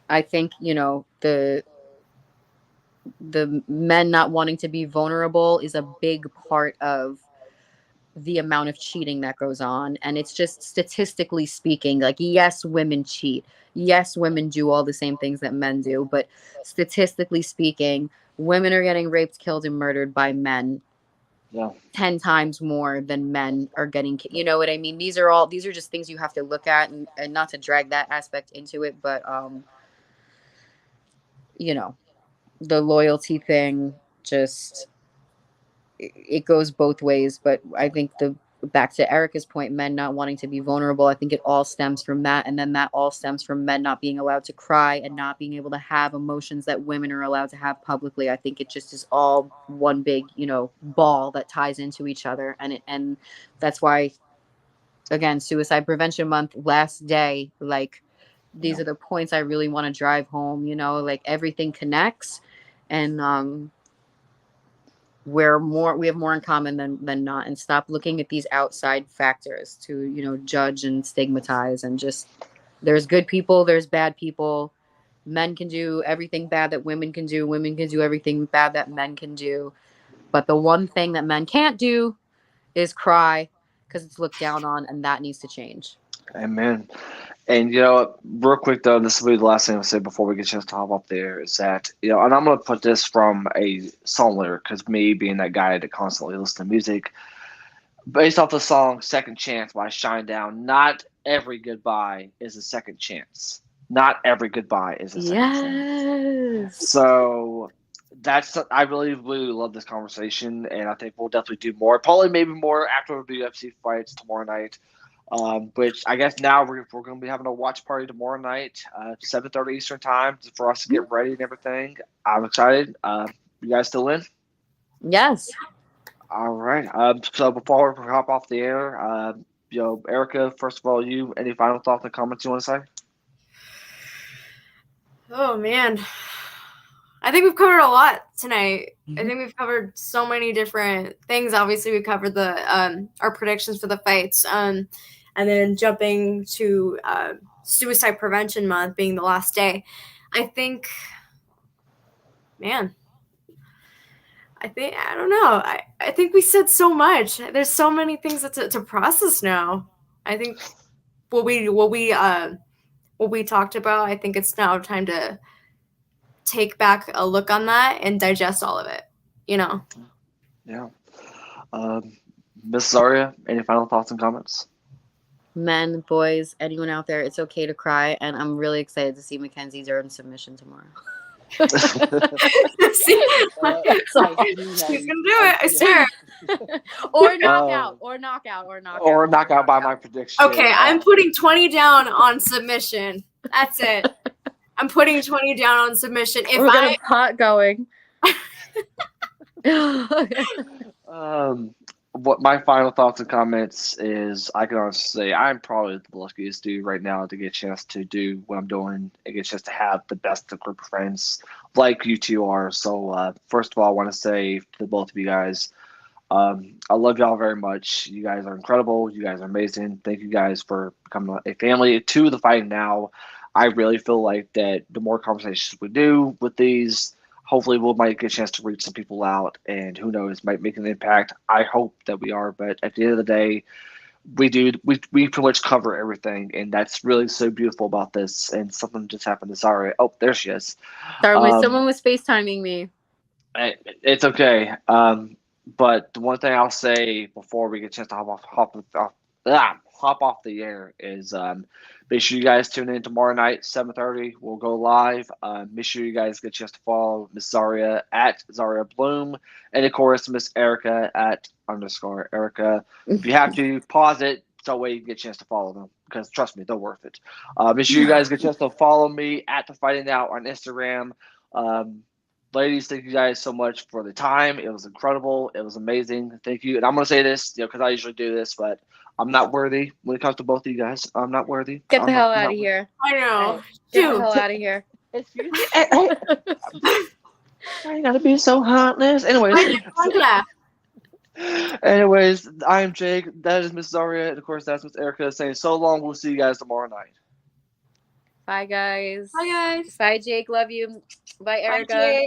I think the men not wanting to be vulnerable is a big part of the amount of cheating that goes on. And it's just statistically speaking, like, yes, women cheat, yes, women do all the same things that men do, but statistically speaking, women are getting raped, killed, and murdered by men yeah. 10 times more than men are getting, you know what I mean? These are just things you have to look at, and not to drag that aspect into it, but you know the loyalty thing, just it goes both ways. But I think the back to Erica's point, men not wanting to be vulnerable, I think it all stems from that, and then that all stems from men not being allowed to cry and not being able to have emotions that women are allowed to have publicly. I think it just is all one big ball that ties into each other, and that's why, again, suicide prevention month, last day, like, these Yeah. are the points I really want to drive home. Like, everything connects, and we have more in common than not, and stop looking at these outside factors to, judge and stigmatize. And just, there's good people, there's bad people. Men can do everything bad that women can do. Women can do everything bad that men can do. But the one thing that men can't do is cry, because it's looked down on, and that needs to change. Amen. And real quick though, this will be the last thing I'll say before we get a chance to hop up there, is that and I'm gonna put this from a song lyric, because me being that guy that constantly listens to music, based off the song "Second Chance" by Shinedown. Not every goodbye is a second chance. Not every goodbye is a second chance. So I really, really love this conversation, and I think we'll definitely do more. Probably maybe more after the UFC fights tomorrow night. Which I guess now we're going to be having a watch party tomorrow night, 7:30 Eastern time, for us to get ready and everything. I'm excited. You guys still in? Yes. All right. So before we hop off the air, Erica, first of all, any final thoughts and comments you want to say? Oh man, I think we've covered a lot tonight. I think we've covered so many different things. Obviously, we covered the our predictions for the fights, and then jumping to Suicide Prevention Month being the last day. I think, man, I don't know. I think we said so much. There's so many things to process now. I think what we talked about, I think it's now time to take back a look on that and digest all of it, Yeah. Miss Zarya, any final thoughts and comments? Men, boys, anyone out there, it's okay to cry, and I'm really excited to see Mackenzie's Dern submission tomorrow. She's gonna do it, I swear. or knockout by my prediction. Okay, I'm putting 20 down on submission. That's it. I'm putting 20 down on submission. We're gonna pot going. What my final thoughts and comments is, I can honestly say I'm probably the luckiest dude right now to get a chance to do what I'm doing and get a chance to have the best of group of friends like you two are. So first of all, I want to say to both of you guys, I love y'all very much. You guys are incredible. You guys are amazing. Thank you guys for becoming a family to the Fighting Now. I really feel like that the more conversations we do with these, hopefully we might get a chance to reach some people out, and who knows, might make an impact. I hope that we are, but at the end of the day, we pretty much cover everything, and that's really so beautiful about this. And something just happened to Zarya. Oh, there she is. Sorry, someone was FaceTiming me. It's okay. But the one thing I'll say before we get a chance to hop off the air is make sure you guys tune in tomorrow night, 7:30. We'll go live. Make sure you guys get a chance to follow Miss Zarya at Zarya Bloom, and of course Miss Erica at _Erica. If you have to, pause it so that way you can get a chance to follow them, because trust me, they're worth it. Make sure you guys get a chance to follow me at The Fighting Out on Instagram. Ladies, thank you guys so much for the time. It was incredible. It was amazing. Thank you. And I'm going to say this, because I usually do this, but I'm not worthy when it comes to both of you guys. I'm not worthy. Get the hell out of here. I know. Get the hell out of here. I gotta be so heartless. Anyways, I'm Jake. That is Miss Zarya. And of course, that's Miss Erica saying so long. We'll see you guys tomorrow night. Bye, guys. Bye, guys. Bye, Jake. Love you. Bye, Erica. Bye, Jake.